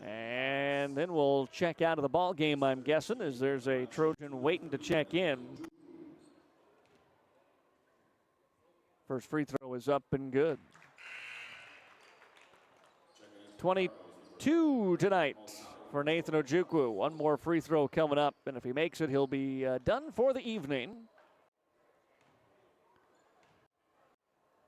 And then we'll check out of the ball game, I'm guessing, as there's a Trojan waiting to check in. First free throw is up and good. 22 tonight for Nathan Ojukwu. One more free throw coming up, and if he makes it, he'll be done for the evening.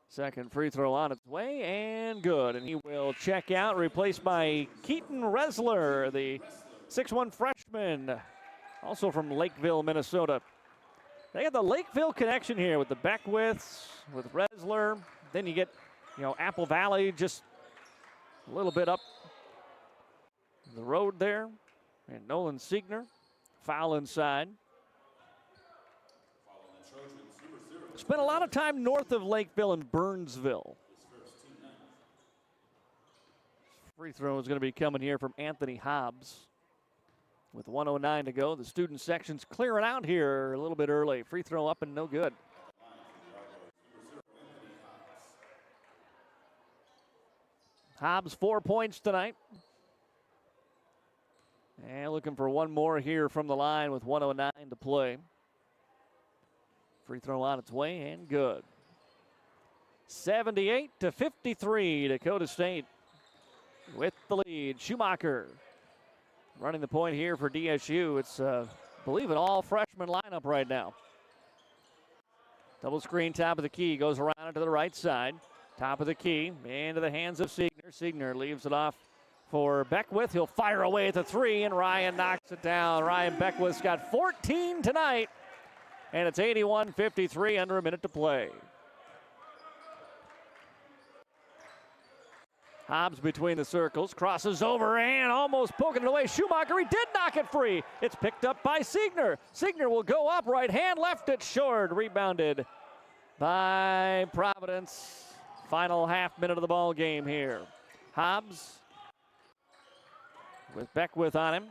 Second free throw on its way, and good. And he will check out, replaced by Keaton Resler, the 6'1" freshman, also from Lakeville, Minnesota. They have the Lakeville connection here with the Beckwiths, with Resler. Then you get, Apple Valley just a little bit up the road there. And Nolan Siegner, foul inside. Spent a lot of time north of Lakeville and Burnsville. Free throw is going to be coming here from Anthony Hobbs. With 1:09 to go, the student section's clearing out here a little bit early. Free throw up and no good. Hobbs 4 points tonight. And looking for one more here from the line with 1:09 to play. Free throw on its way and good. 78-53, Dakota State with the lead. Schumacher running the point here for DSU. It's, I believe, an all-freshman lineup right now. Double screen, top of the key, goes around to the right side. Top of the key, into the hands of Siegner. Siegner leaves it off for Beckwith. He'll fire away at the three, and Ryan knocks it down. Ryan Beckwith's got 14 tonight, and it's 81-53, under a minute to play. Hobbs between the circles, crosses over and almost poking it away. Schumacher, he did knock it free. It's picked up by Siegner. Siegner will go up, right hand, left it short. Rebounded by Providence. Final half minute of the ball game here. Hobbs with Beckwith on him.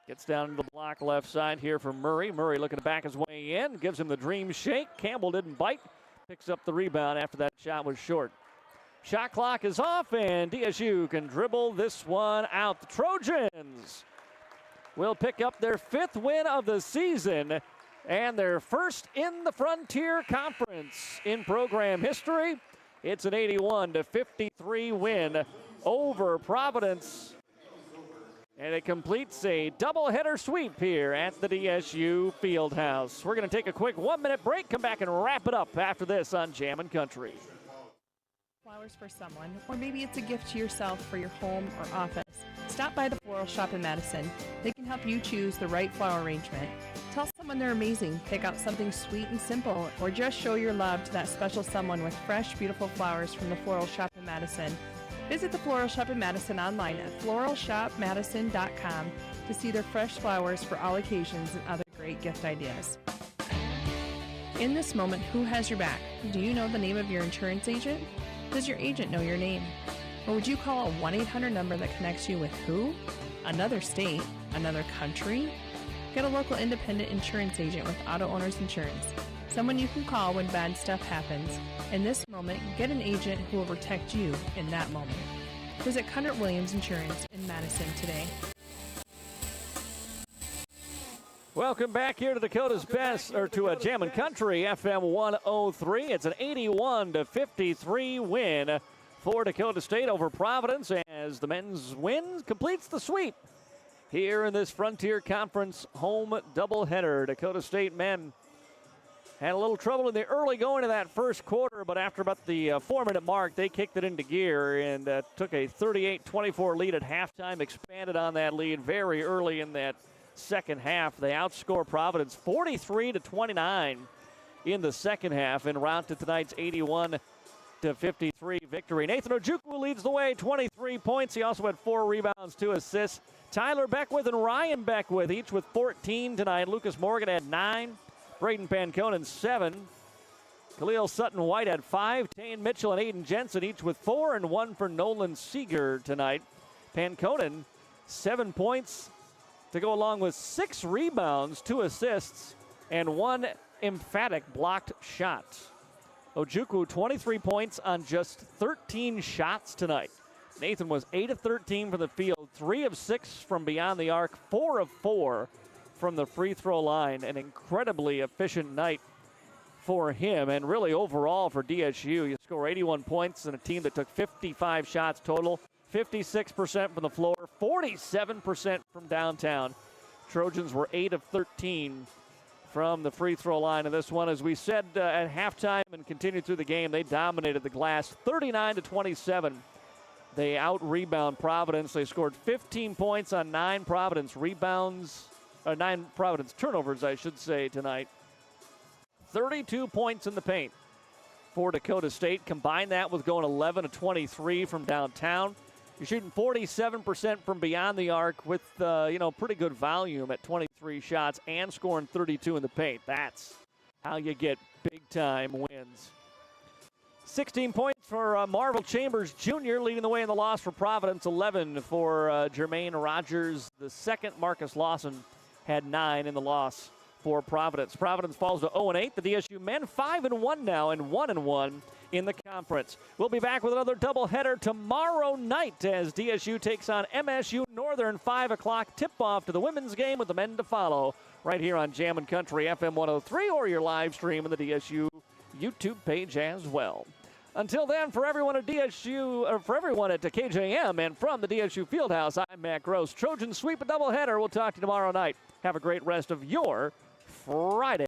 Gets down to the block left side here for Murray. Murray looking to back his way in. Gives him the dream shake. Campbell didn't bite. Picks up the rebound after that shot was short. Shot clock is off, and DSU can dribble this one out. The Trojans will pick up their 5th win of the season and their first in the Frontier Conference in program history. It's an 81-53 win over Providence. And it completes a doubleheader sweep here at the DSU Fieldhouse. We're going to take a quick 1-minute break, come back and wrap it up after this on Jammin' Country. Flowers for someone, or maybe it's a gift to yourself for your home or office. Stop by the Floral Shop in Madison. They can help you choose the right flower arrangement. Tell someone they're amazing, pick out something sweet and simple, or just show your love to that special someone with fresh, beautiful flowers from the Floral Shop in Madison. Visit the Floral Shop in Madison online at floralshopmadison.com to see their fresh flowers for all occasions and other great gift ideas. In this moment, who has your back? Do you know the name of your insurance agent? Does your agent know your name? Or would you call a 1-800 number that connects you with who? Another state? Another country? Get a local independent insurance agent with Auto Owners Insurance. Someone you can call when bad stuff happens. In this moment, get an agent who will protect you in that moment. Visit Cundert Williams Insurance in Madison today. Welcome back here to Dakota's Best, or to Jammin' Country, FM 103. It's an 81-53 win for Dakota State over Providence as the men's win completes the sweep here in this Frontier Conference home doubleheader. Dakota State men had a little trouble in the early going of that first quarter, but after about the 4-minute mark, they kicked it into gear and took a 38-24 lead at halftime, expanded on that lead very early in that second half. They outscore Providence 43-29 in the second half en route to tonight's 81-53 victory. Nathan Ojukwu leads the way, 23 points. He also had 4 rebounds, 2 assists. Tyler Beckwith and Ryan Beckwith each with 14 tonight. Lucas Morgan had 9. Braden Panconen 7. Khalil Sutton-White had 5. Tane Mitchell and Aiden Jensen each with 4, and 1 for Nolan Seeger tonight. Panconen 7 points to go along with 6 rebounds, 2 assists, and 1 emphatic blocked shot. Ojukwu 23 points on just 13 shots tonight. Nathan was 8 of 13 from the field, 3 of 6 from beyond the arc, 4 of 4 from the free throw line. An incredibly efficient night for him, and really overall for DSU. You score 81 points in a team that took 55 shots total, 56% from the floor, 47% from downtown. Trojans were 8 of 13 from the free throw line in this one. As we said at halftime and continued through the game, they dominated the glass 39-27. They out-rebound Providence. They scored 15 points on 9 Providence turnovers, I should say, tonight. 32 points in the paint for Dakota State. Combine that with going 11 of 23 from downtown. You're shooting 47% from beyond the arc with, pretty good volume at 23 shots and scoring 32 in the paint. That's how you get big-time wins. 16 points for Marvel Chambers Jr., leading the way in the loss for Providence. 11 for Jermaine Rogers. The second, Marcus Lawson, had 9 in the loss for Providence. Providence falls to 0-8. The DSU men 5-1 now and 1-1 in the conference. We'll be back with another doubleheader tomorrow night as DSU takes on MSU Northern. 5 o'clock tip-off to the women's game with the men to follow right here on Jammin' Country FM 103 or your live stream on the DSU YouTube page as well. Until then, for everyone at DSU, or for everyone at KJM and from the DSU Fieldhouse, I'm Matt Gross. Trojan sweep a doubleheader. We'll talk to you tomorrow night. Have a great rest of your Friday.